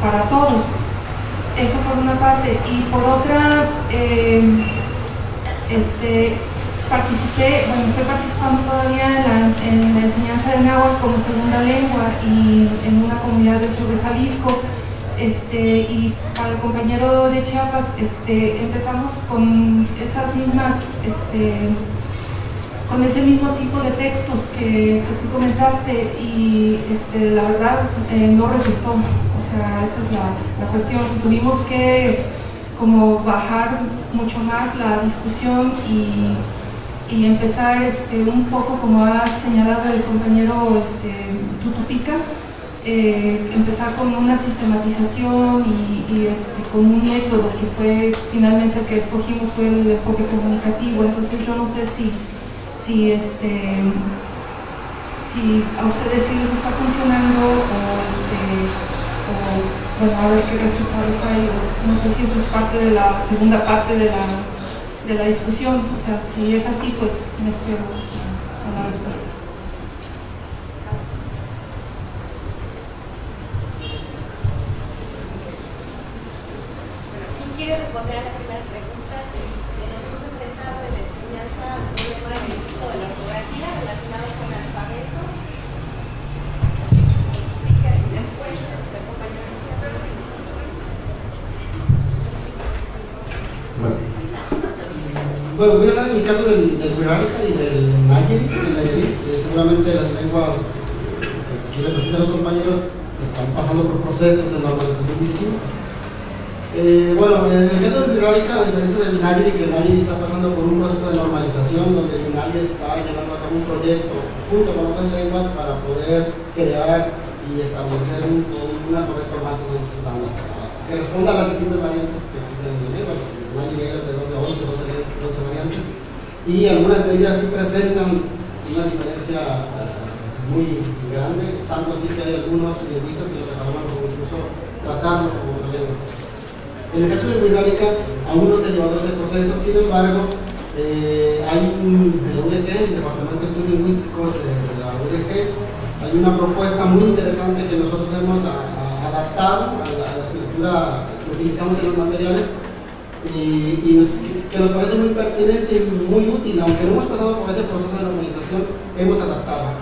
para todos. Eso por una parte. Y por otra, estoy participando todavía en la enseñanza de náhuatl como segunda lengua y en una comunidad del sur de Jalisco. Y para el compañero de Chiapas, empezamos con esas mismas, con ese mismo tipo de textos que tú comentaste, y la verdad no resultó. O sea, esa es la cuestión. Tuvimos que como bajar mucho más la discusión y empezar un poco, como ha señalado el compañero Tutupica, empezar con una sistematización y con un método que fue finalmente el que escogimos, fue el enfoque comunicativo. Entonces yo no sé si a ustedes sí les está funcionando o bueno, a ver qué resultados hay. No sé si eso es parte de la segunda parte de la discusión. O sea, si es así, pues me espero a la respuesta.
¿Quiere responder a la primera pregunta? Sí, nos hemos enfrentado en la enseñanza al problema del uso de la ortografía relacionado con alfabetos. Y después, compañero.
Bueno, voy a hablar en el caso del Wixárika y del Nayarit. Seguramente las lenguas que aquí representan los compañeros se están pasando por procesos de normalización distintos. Bueno, en el caso del Wixárika, a diferencia del Nayarit, que el Nayarit está pasando por un proceso de normalización donde el INALI está llevando a cabo un proyecto junto con otras lenguas para poder crear y establecer un alfabeto más o menos estándar que responda a las distintas variantes que existen en la lengua. El Nayarit hay alrededor de 11 variantes, y algunas de ellas sí presentan una diferencia muy grande, tanto así que hay algunos lingüistas que lo catalogan como incluso tratarlo como otra lengua. En el caso del Wixárika, aún no se ha llevado ese proceso. Sin embargo, hay en la UDG, el Departamento de Estudios Lingüísticos de la UDG, hay una propuesta muy interesante que nosotros hemos adaptado a la escritura que utilizamos en los materiales y que nos parece muy pertinente y muy útil. Aunque no hemos pasado por ese proceso de normalización, hemos adaptado.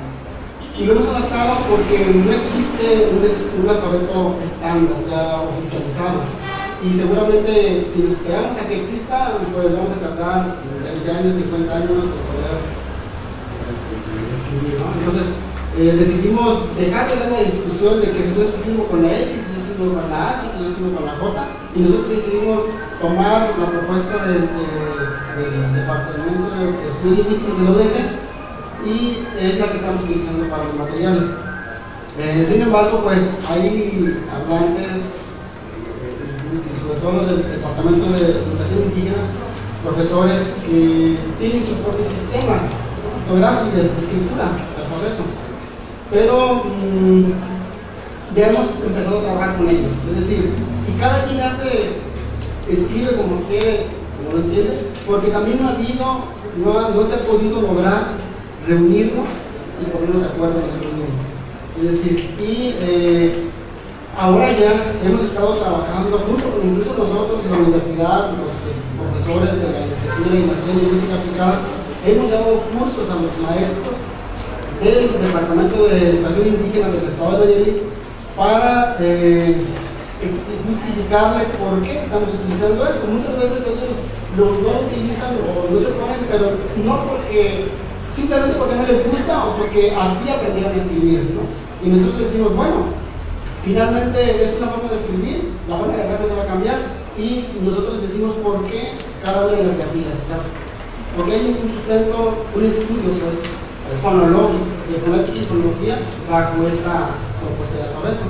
Y lo hemos adaptado porque no existe un alfabeto estándar ya oficializado. Y seguramente si nos esperamos a que exista, pues vamos a tardar 20 años, 50 años en poder escribir, ¿no? Entonces, decidimos dejar de dar una discusión de que si yo escribo con la X, si yo escribo con la H, si yo escribo con la J, y nosotros decidimos tomar la propuesta del Departamento de Estudios Lingüísticos de la UDG, y es la que estamos utilizando para los materiales. Sin embargo, pues hay hablantes, sobre todo los del Departamento de Educación Indígena, profesores que tienen su propio sistema ortográfico y de escritura, de alfabeto, pero ya hemos empezado a trabajar con ellos. Es decir, y cada quien escribe como quiere, como lo entiende, porque también no se ha podido lograr reunirnos y ponernos de acuerdo en el reunión. Es decir, ahora ya hemos estado trabajando junto con incluso nosotros en la universidad, los profesores de la licenciatura y maestría en lingüística aplicada, hemos dado cursos a los maestros del Departamento de Educación Indígena del Estado de Nayarit para justificarle por qué estamos utilizando esto. Muchas veces ellos no lo utilizan o no se ponen, pero no simplemente porque no les gusta o porque así aprendieron a escribir, ¿no? Y nosotros les decimos, bueno, Finalmente es una forma de escribir, la forma de hablar no se va a cambiar, y nosotros les decimos por qué cada una de las grafías, o sea, porque hay un sustento, un estudio pues, fonológico, de fonética y fonología bajo esta propuesta de alfabeto.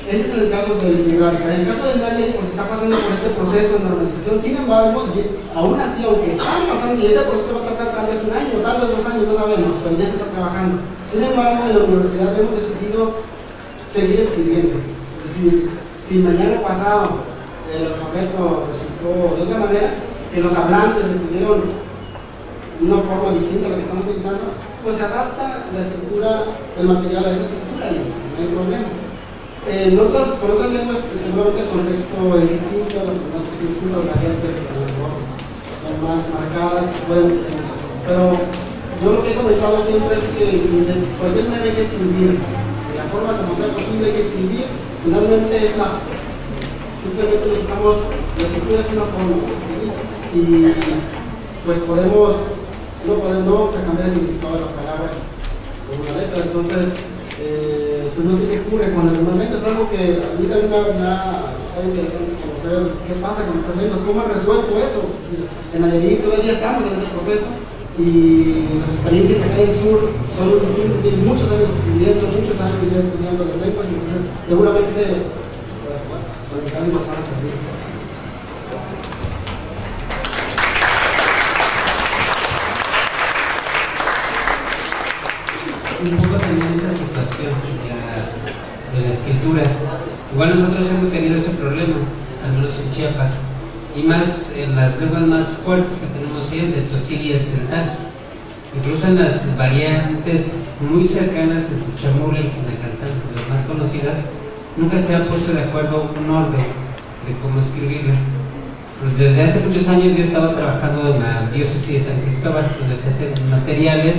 Ese es el caso del Gráfica. En el caso del Nayeli, pues está pasando por este proceso de normalización. Sin embargo, aún así, aunque están pasando, y este proceso va a tardar tal vez un año, tal vez 2 años, no sabemos, pero ya se está trabajando. Sin embargo, en la universidad hemos decidido seguir escribiendo. Es decir, si mañana pasado el alfabeto resultó de otra manera, que los hablantes decidieron de una forma distinta a la que estamos utilizando, pues se adapta la escritura, el material a esa escritura y no hay problema. Con otras lenguas, seguramente el contexto es distinto, las variantes a lo mejor son más marcadas, pero yo lo que he comentado siempre es que cualquier manera hay que escribir, de la forma como sea posible hay que escribir, finalmente es simplemente la escritura es una forma de escribir, y pues no podemos cambiar el significado de las palabras con una letra, entonces pues no sé qué ocurre con las demás lenguas. Es algo que a mí también me ha interesante conocer qué pasa con estas lenguas, cómo han resuelto eso. En Nayarit todavía estamos en ese proceso y las experiencias acá en el sur son muy distintas, tienen muchos años escribiendo, muchos años ya estudiando las lenguas, y entonces seguramente pues, los comentarios nos van a servir.
Un poco también esta situación de la escritura. Igual nosotros hemos tenido ese problema, al menos en Chiapas, y más en las lenguas más fuertes que tenemos hoy, el de Tzotzil y el Tzeltal. Incluso en las variantes muy cercanas entre Chamula y Sinacantán, las más conocidas, nunca se ha puesto de acuerdo un orden de cómo escribirla. Pues desde hace muchos años yo estaba trabajando en la diócesis de San Cristóbal, donde se hacen materiales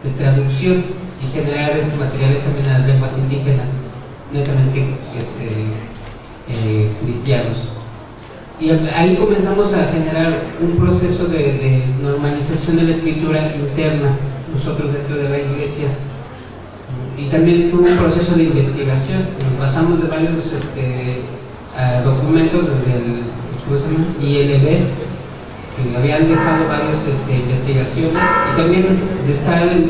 de traducción y generar estos materiales también a las lenguas indígenas, netamente cristianos. Y ahí comenzamos a generar un proceso de normalización de la escritura interna, nosotros dentro de la iglesia, y también tuvo un proceso de investigación. Nos basamos de varios documentos desde el ILB, que habían dejado varias investigaciones, y también de estar en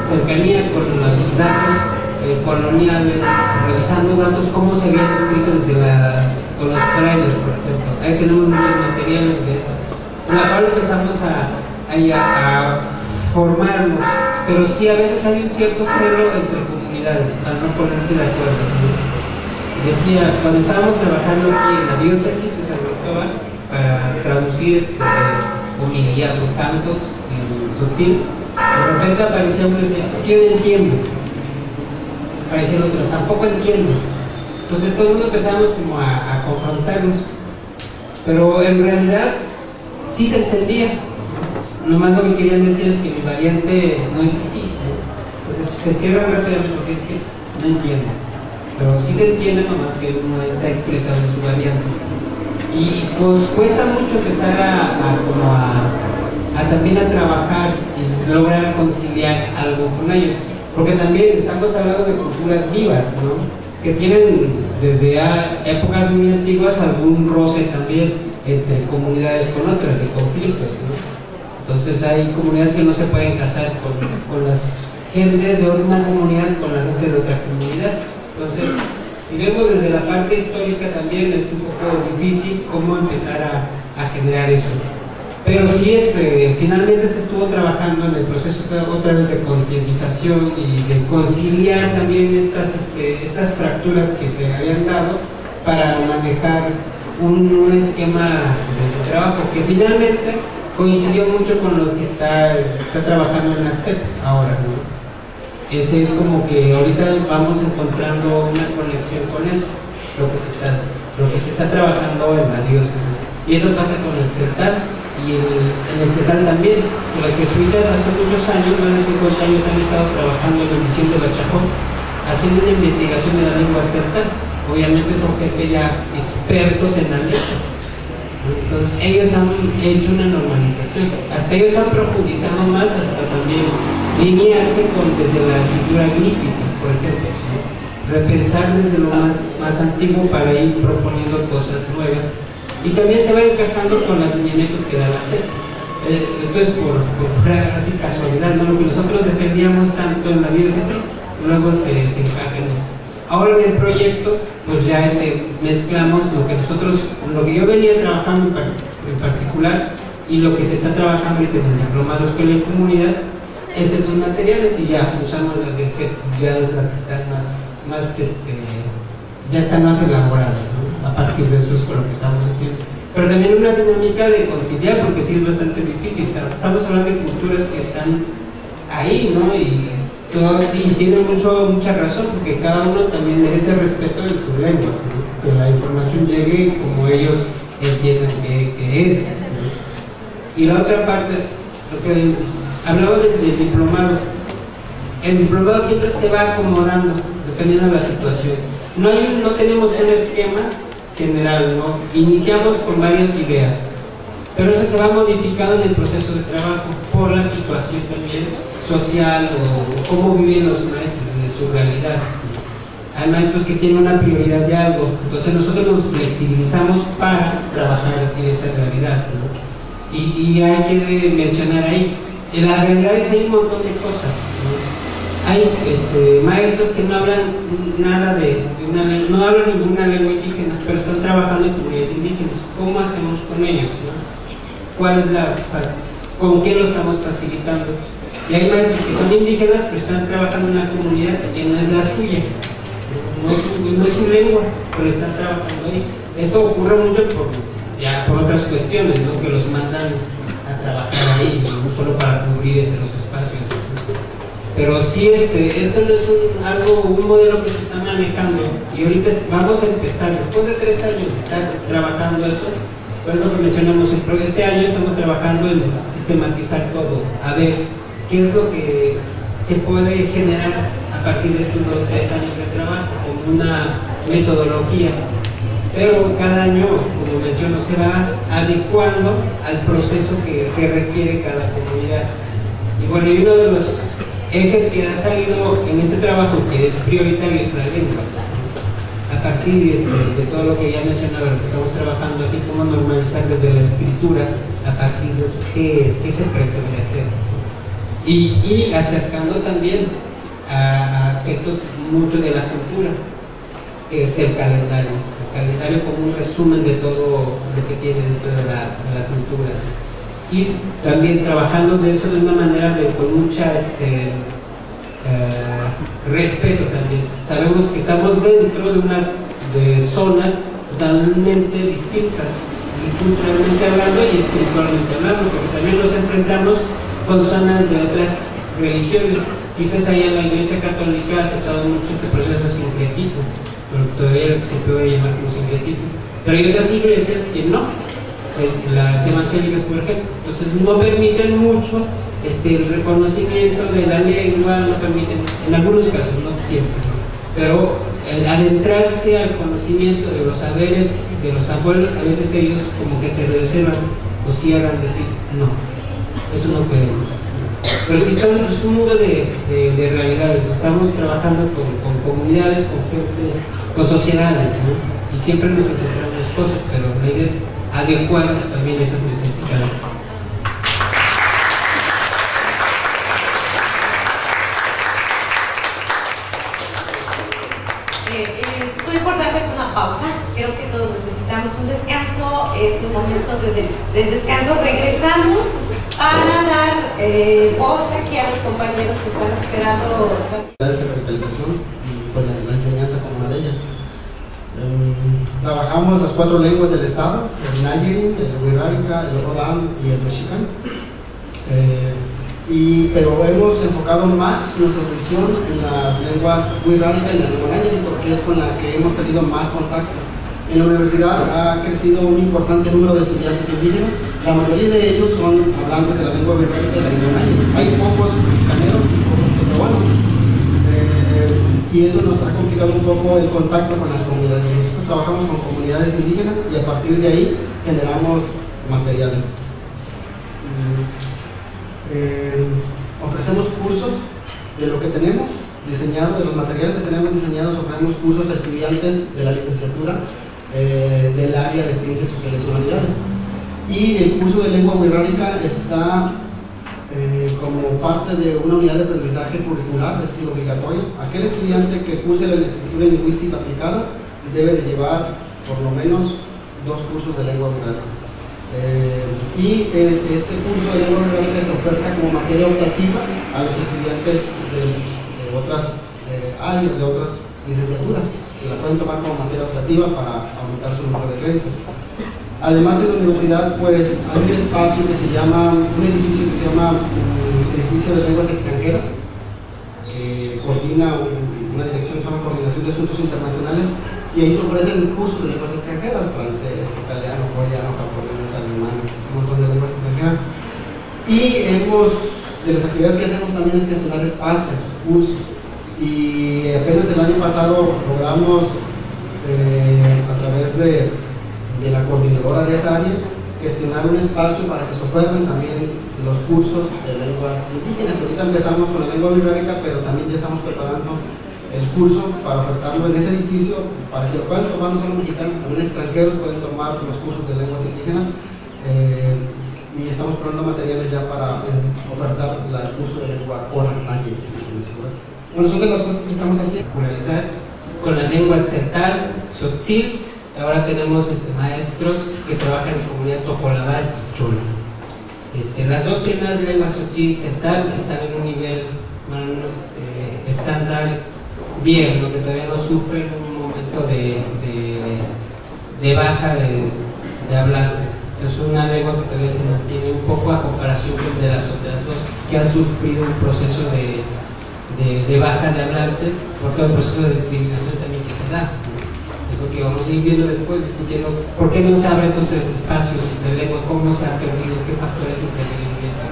cercanía con los datos coloniales, revisando datos, cómo se habían escrito con los frailes, por ejemplo. Ahí tenemos muchos materiales de eso. Con la cual empezamos a formarnos, pero sí a veces hay un cierto celo entre comunidades, al no ponerse de acuerdo, ¿no? Decía, cuando estábamos trabajando aquí en la diócesis de San Cristóbal, para traducir homilías o cantos en Tzotzil, de repente aparecía uno y decía, pues yo no entiendo. Aparecía el otro, tampoco entiendo. Entonces todo el mundo empezamos como a confrontarnos, pero en realidad sí se entendía. Nomás lo que querían decir es que mi variante no es así, ¿no? Entonces se cierran rápidamente, si es que no entiendo, pero sí se entiende, nomás que uno está expresando su variante. Y pues cuesta mucho empezar también a trabajar y lograr conciliar algo con ellos, porque también estamos hablando de culturas vivas, ¿no? Que tienen desde épocas muy antiguas algún roce también entre comunidades con otras, de conflictos, ¿no? Entonces hay comunidades que no se pueden casar con la gente de una comunidad con la gente de otra comunidad. Entonces, si vemos desde la parte histórica también es un poco difícil cómo empezar a generar eso. Pero sí, finalmente se estuvo trabajando en el proceso otra vez de concientización y de conciliar también estas fracturas que se habían dado para manejar un esquema de trabajo que finalmente coincidió mucho con lo que está trabajando en la SEP ahora, ¿no? Ese es como que ahorita vamos encontrando una conexión con eso, lo que se está trabajando en la diócesis. Y eso pasa con el Tzeltal. Y en el Tzeltal también, los jesuitas hace muchos años, más de 50 años, han estado trabajando en la misión de Bachajón, haciendo una investigación de la lengua Tzeltal. Obviamente son gente ya expertos en la lengua. Entonces ellos han hecho una normalización, hasta ellos han profundizado más, hasta también linearse desde la escritura gnífica, por ejemplo, ¿no? repensar desde lo más antiguo para ir proponiendo cosas nuevas. Y también se va encajando con los lineamientos que da la SEP. Esto es por así casualidad, ¿no? Lo que nosotros defendíamos tanto en la diócesis, luego se encaja en esto. Ahora en el proyecto, pues ya mezclamos lo que yo venía trabajando en particular y lo que se está trabajando en el diplomado Escuela y Comunidad, esos dos materiales, y ya usamos las del CEP, ya es la que están ya están más elaboradas, ¿no? A partir de eso es con lo que estamos haciendo. Pero también una dinámica de conciliar, porque sí es bastante difícil. O sea, estamos hablando de culturas que están ahí, ¿no? Y tienen mucha razón, porque cada uno también merece respeto de su lengua, ¿no? Que la información llegue como ellos entienden que es, ¿no? Y la otra parte, lo que hablaba del diplomado, el diplomado siempre se va acomodando dependiendo de la situación. No tenemos un esquema general, ¿no? Iniciamos con varias ideas, pero eso se va modificando en el proceso de trabajo por la situación también social o cómo viven los maestros de su realidad. Hay maestros que tienen una prioridad de algo, entonces nosotros nos flexibilizamos para trabajar en esa realidad, ¿no? Y hay que mencionar ahí, en las realidades hay un montón de cosas, ¿no? Hay maestros que no hablan nada no hablan ninguna lengua indígena, pero están trabajando en comunidades indígenas. ¿Cómo hacemos con ellos, no? ¿Cuál es con qué lo estamos facilitando? Y hay maestros que son indígenas, pero están trabajando en una comunidad que no es la suya, no es su lengua, pero están trabajando ahí. Esto ocurre mucho por otras cuestiones, ¿no? Que los mandan a trabajar ahí, no solo para cubrir los espacios. Pero sí, esto no es un modelo que se está manejando, y ahorita vamos a empezar, después de 3 años de estar trabajando eso, pues lo que mencionamos, este año estamos trabajando en sistematizar todo, a ver qué es lo que se puede generar a partir de estos 3 años de trabajo, con una metodología. Pero cada año, como menciono, se va adecuando al proceso que requiere cada comunidad. Y bueno, y uno de los ejes que han salido en este trabajo, que es prioritario, es la lengua. A partir de todo lo que ya mencionaba, lo que estamos trabajando aquí, cómo normalizar desde la escritura, a partir de eso, qué se pretende hacer. Y acercando también a aspectos mucho de la cultura, que es el calendario como un resumen de todo lo que tiene dentro de la cultura. Y también trabajando de eso de una manera con mucha respeto también. Sabemos que estamos dentro de zonas totalmente distintas, culturalmente hablando y espiritualmente hablando, porque también nos enfrentamos con zonas de otras religiones. Quizás ahí en la Iglesia Católica ha aceptado mucho este proceso de sincretismo, pero todavía se puede llamar como sincretismo. Pero hay otras iglesias que no, las evangélicas por ejemplo, entonces no permiten mucho el reconocimiento de la lengua, no permiten, en algunos casos, no siempre, pero adentrarse al conocimiento de los saberes de los abuelos, a veces ellos como que se reservan o cierran, decir, no, eso no podemos. Pero si son un mundo de realidades, estamos trabajando con comunidades, con gente, con sociedades, ¿no? Y siempre nos encontramos cosas, pero la idea es adecuarnos también a esas necesidades.
Es muy importante, es una pausa. Creo que todos necesitamos un descanso. Es el momento del descanso. Regresamos para dar voz aquí a los compañeros que están esperando.
La capitalización y pues la enseñanza como una de ellas. Trabajamos las 4 lenguas del estado: el Nayeri, el Wixárika, el Rodán y el Mexicano. Pero hemos enfocado más nuestra atención en las lenguas Wixárika y la lengua Nayeri, porque es con la que hemos tenido más contacto. En la universidad ha crecido un importante número de estudiantes indígenas. La mayoría de ellos son hablantes de la lengua Wixárika y la lengua Nayeri. Hay pocos mexicaneros y pocos peruanos. Y eso nos ha complicado un poco el contacto con las comunidades. Nosotros trabajamos con comunidades indígenas y a partir de ahí generamos materiales. Ofrecemos cursos de lo que tenemos, diseñado, de los materiales que tenemos diseñados, ofrecemos cursos a estudiantes de la licenciatura del área de Ciencias Sociales y Humanidades. Y el curso de lengua wixárika está como parte de una unidad de aprendizaje curricular, es decir, obligatorio. Aquel estudiante que curse la licenciatura en lingüística aplicada debe de llevar por lo menos 2 cursos de lengua wixárika. Este curso de lengua wixárika se oferta como materia optativa a los estudiantes de otras áreas, de otras licenciaturas, que la pueden tomar como materia optativa para aumentar su número de créditos. Además, en la universidad pues hay un espacio que se llama, un edificio que se llama Edificio de Lenguas Extranjeras, que coordina una dirección que se llama Coordinación de Asuntos Internacionales, y ahí se ofrecen cursos de lenguas extranjeras, francés, italiano, coreano, japonés, alemán, un montón de lenguas extranjeras. Y de las actividades que hacemos también es gestionar espacios, cursos, y apenas el año pasado logramos a través de la coordinadora de esa área gestionar un espacio para que se oferten también los cursos de lenguas indígenas. Ahorita empezamos con la lengua wixárika, pero también ya estamos preparando el curso para ofertarlo en ese edificio para que lo puedan tomar no solo mexicanos, también extranjeros pueden tomar los cursos de lenguas indígenas, y estamos probando materiales ya para ofertar el curso de lengua oral. Bueno, son de las cosas que estamos haciendo.
Con la lengua tzeltal, tzotzil. Ahora tenemos maestros que trabajan en comunidad Topolabal y Chola. Las 2 primeras lenguas tzotzil y tzeltal están en un nivel estándar bien, lo que todavía no sufren un momento de baja de hablantes. Es una lengua que todavía se mantiene un poco a comparación de las otras 2 que han sufrido un proceso de baja de hablantes, porque hay un proceso de discriminación también que se da. Es lo que vamos a ir viendo después, discutiendo por qué no se abren estos espacios de lengua, cómo se ha perdido, qué factores impresionan esas.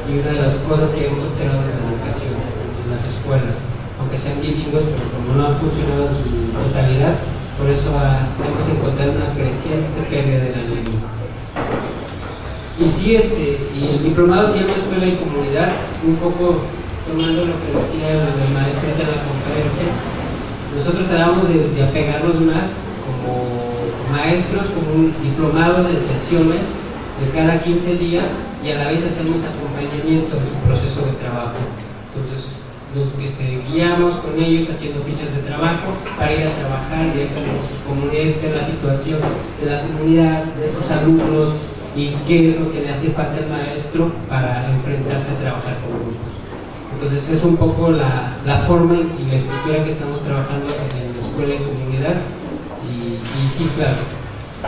Y una de las cosas que hemos observado en la educación, en las escuelas, aunque sean bilingües, pero como no han funcionado en su totalidad, por eso hemos encontrado una creciente pérdida de la lengua. Y sí, y el diplomado se llama Escuela y Comunidad, un poco tomando lo que decía el maestro de la conferencia. Nosotros tratamos de apegarnos más como maestros, como un diplomado de sesiones de cada 15 días, y a la vez hacemos acompañamiento de su proceso de trabajo. Entonces nos guiamos con ellos haciendo fichas de trabajo para ir a trabajar directamente en sus comunidades, ver la situación de la comunidad, de sus alumnos y qué es lo que le hace falta al maestro para enfrentarse a trabajar con grupos. Entonces es un poco la forma y la estructura que estamos trabajando en la escuela y comunidad, y sí, claro,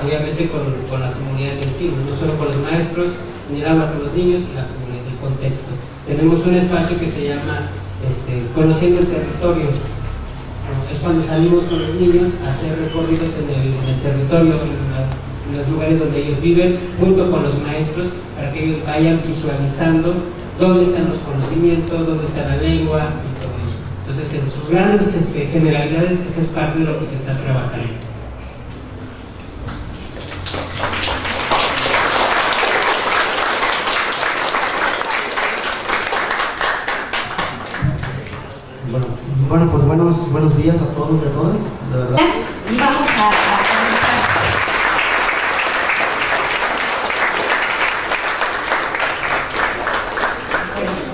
obviamente con la comunidad en sí, no solo con los maestros, ni el aula con los niños y la comunidad, el contexto. Tenemos un espacio que se llama Conociendo el Territorio. Es cuando salimos con los niños a hacer recorridos en el territorio, en los lugares donde ellos viven, junto con los maestros, para que ellos vayan visualizando dónde están los conocimientos, dónde está la lengua y todo eso. Entonces, en sus grandes generalidades, esa es parte de lo que se está trabajando.
Bueno, pues buenos días a todos y a todas, de verdad.
Y vamos a comenzar.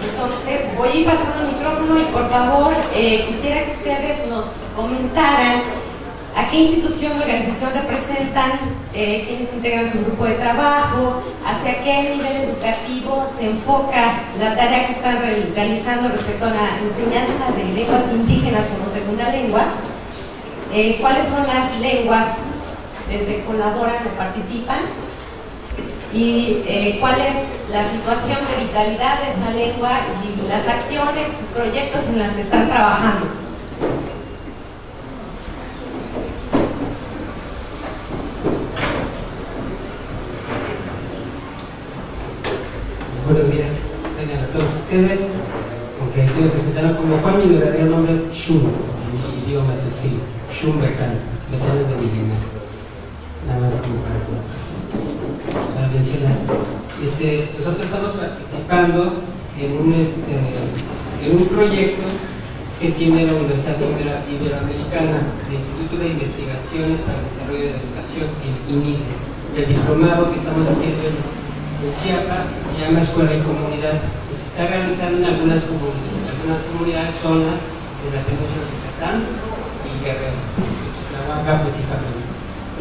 Entonces, voy a ir pasando el micrófono y por favor, quisiera que ustedes nos comentaran a qué institución o organización representan, quiénes integran su grupo de trabajo, hacia qué nivel educativo se enfoca la tarea que están realizando respecto a la enseñanza de lenguas indígenas como segunda lengua, cuáles son las lenguas desde colaboran o participan, y cuál es la situación de vitalidad de esa lengua y las acciones y proyectos en las que están trabajando.
Buenos días a todos ustedes, aunque me presentaron como Juan, mi verdadero nombre es Shun, mi idioma tzotzil, Shun Becán, Becán es de mi idioma, nada más como para mencionar. Nosotros estamos participando en un proyecto que tiene la Universidad Iberoamericana, el Instituto de Investigaciones para el Desarrollo de la Educación, el INIDE. El diplomado que estamos haciendo en Chiapas se llama Escuela y Comunidad, y se está realizando en algunas comunidades, zonas de la península de Yucatán y Guerrero, Cuernavaca precisamente.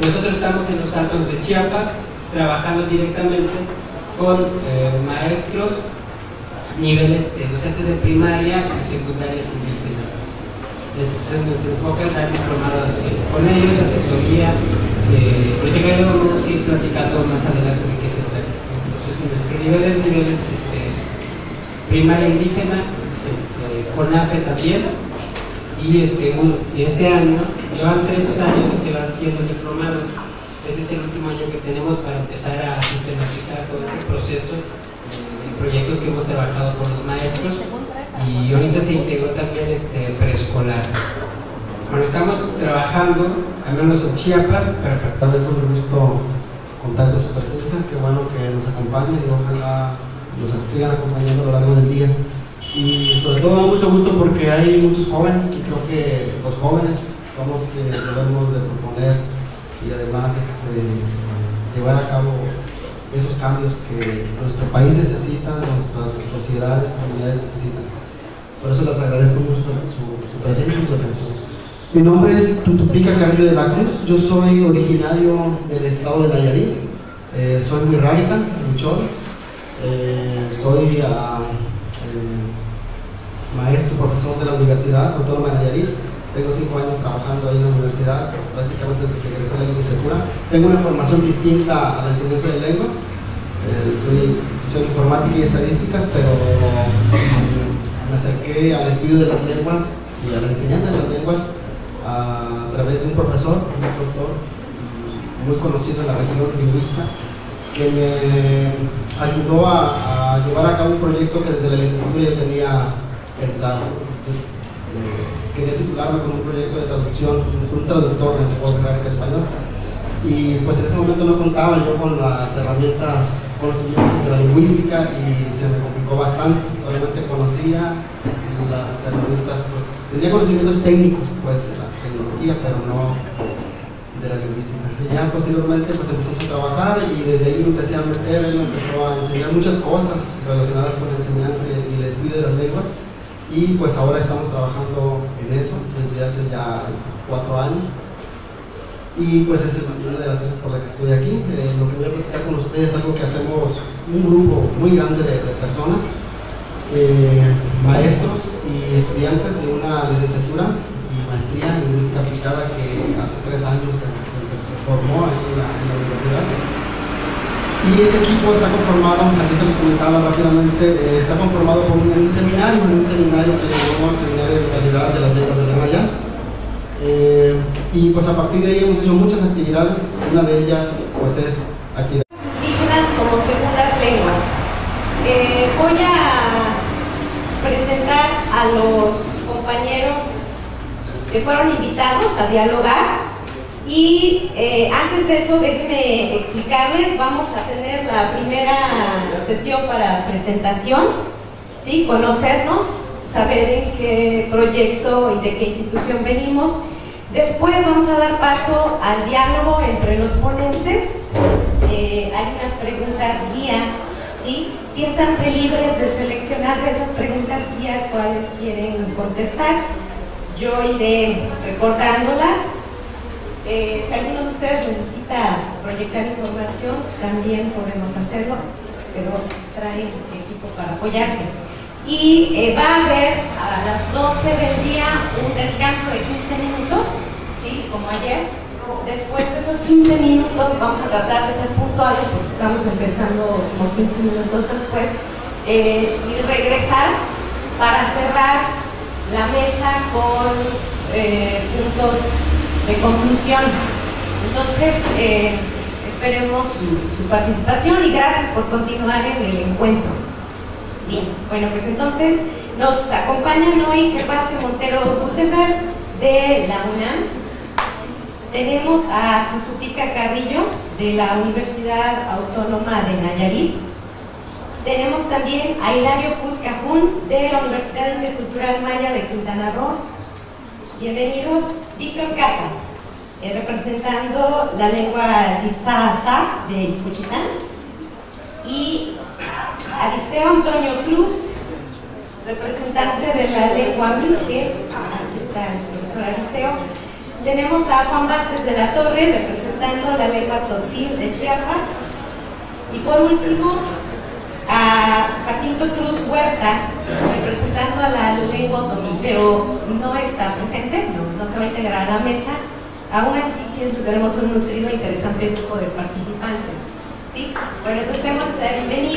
Nosotros estamos en los Altos de Chiapas trabajando directamente con maestros, niveles docentes de primaria y secundarias indígenas. Ese es nuestro enfoque, dar diplomados con ellos, asesoría, política, y vamos a ir platicando más adelante de qué se trata. Entonces, nuestros niveles primaria indígena, CONAFE también, y este año, llevan 3 años que se va haciendo el diplomado. Este es el último año que tenemos para empezar a sistematizar todo este proceso de proyectos que hemos trabajado con los maestros, y ahorita se integró también preescolar. Bueno, estamos trabajando, al menos en Chiapas,
Tal vez un gusto contar con su presencia, qué bueno que nos acompañen y ojalá nos sigan acompañando a lo largo del día. Y sobre todo da mucho gusto porque hay muchos jóvenes, y creo que los jóvenes somos quienes debemos de proponer y además llevar a cabo esos cambios que nuestro país necesita, nuestras sociedades, comunidades necesitan. Por eso les agradezco mucho su presencia y su atención. Mi nombre es Tutupica Carrillo de la Cruz, yo soy originario del estado de Nayarit, soy muy rárica, muchón, soy maestro, profesor de la Universidad Autónoma de Nayarit. Tengo 5 años trabajando ahí en la universidad, prácticamente desde que egresé la licenciatura. Tengo una formación distinta a la enseñanza de lengua, soy informática y estadísticas, pero me acerqué al estudio de las lenguas y a la enseñanza de las lenguas a través de un profesor, un doctor muy conocido en la región, lingüista, que me ayudó a llevar a cabo un proyecto que desde la licenciatura yo tenía pensado. Quería titularme con un proyecto de traducción, un traductor en lengua español, y pues en ese momento no contaba yo con las herramientas, conocimientos de la lingüística, y se me complicó bastante. Solamente conocía las herramientas, pues, tenía conocimientos técnicos pues de la tecnología, pero no de la lingüística. Y ya posteriormente pues empezamos a trabajar, y desde ahí me empecé a meter, él me empezó a enseñar muchas cosas relacionadas con la enseñanza y el estudio de las lenguas. Y pues ahora estamos trabajando en eso desde hace ya 4 años, y pues es una de las cosas por las que estoy aquí. Lo que voy a platicar con ustedes es algo que hacemos un grupo muy grande de personas, maestros y estudiantes de una licenciatura y maestría en lingüística aplicada que hace 3 años se formó aquí en la universidad. Y ese equipo está conformado, aquí se los comentaba rápidamente, está conformado por un seminario que llamamos Seminario de Calidad de las Lenguas del Maya. Y pues a partir de ahí hemos hecho muchas actividades. Una de ellas pues es actividades
indígenas como segundas lenguas. Voy a presentar a los compañeros que fueron invitados a dialogar. Y antes de eso, déjenme explicarles, vamos a tener la primera sesión para presentación, ¿sí? Conocernos, saber en qué proyecto y de qué institución venimos. Después vamos a dar paso al diálogo entre los ponentes. Hay unas preguntas guía, ¿sí? Siéntanse libres de seleccionar de esas preguntas guía cuáles quieren contestar. Yo iré recordándolas. Si alguno de ustedes necesita proyectar información, también podemos hacerlo, pero trae equipo para apoyarse. Y va a haber a las 12 del día un descanso de 15 minutos, ¿sí? Como ayer. Después de esos 15 minutos vamos a tratar de ser puntuales, porque estamos empezando como 15 minutos después, y regresar para cerrar la mesa con puntos de conclusión. Entonces, esperemos su participación, y gracias por continuar en el encuentro. Bien, bueno, pues entonces nos acompañan hoy Gervasio Montero Gutenberg de la UNAM. Tenemos a Tutupica Carrillo de la Universidad Autónoma de Nayarit. Tenemos también a Hilario Putcajún de la Universidad Intercultural Maya de Quintana Roo. Bienvenidos. Víctor Cata, representando la lengua Tizahachá de Juchitán. Y Aristeo Antonio Cruz, representante de la lengua Mije. Aquí está el profesor Aristeo. Tenemos a Juan Vázquez de la Torre, representando la lengua Tzotzil de Chiapas. Y por último, a Jacinto Cruz Huerta, representando a la lengua otomí, pero no está presente, no se va a integrar a la mesa. Aún así, pienso que tenemos un nutrido e interesante grupo de participantes. ¿Sí? Bueno, entonces demos la bienvenida.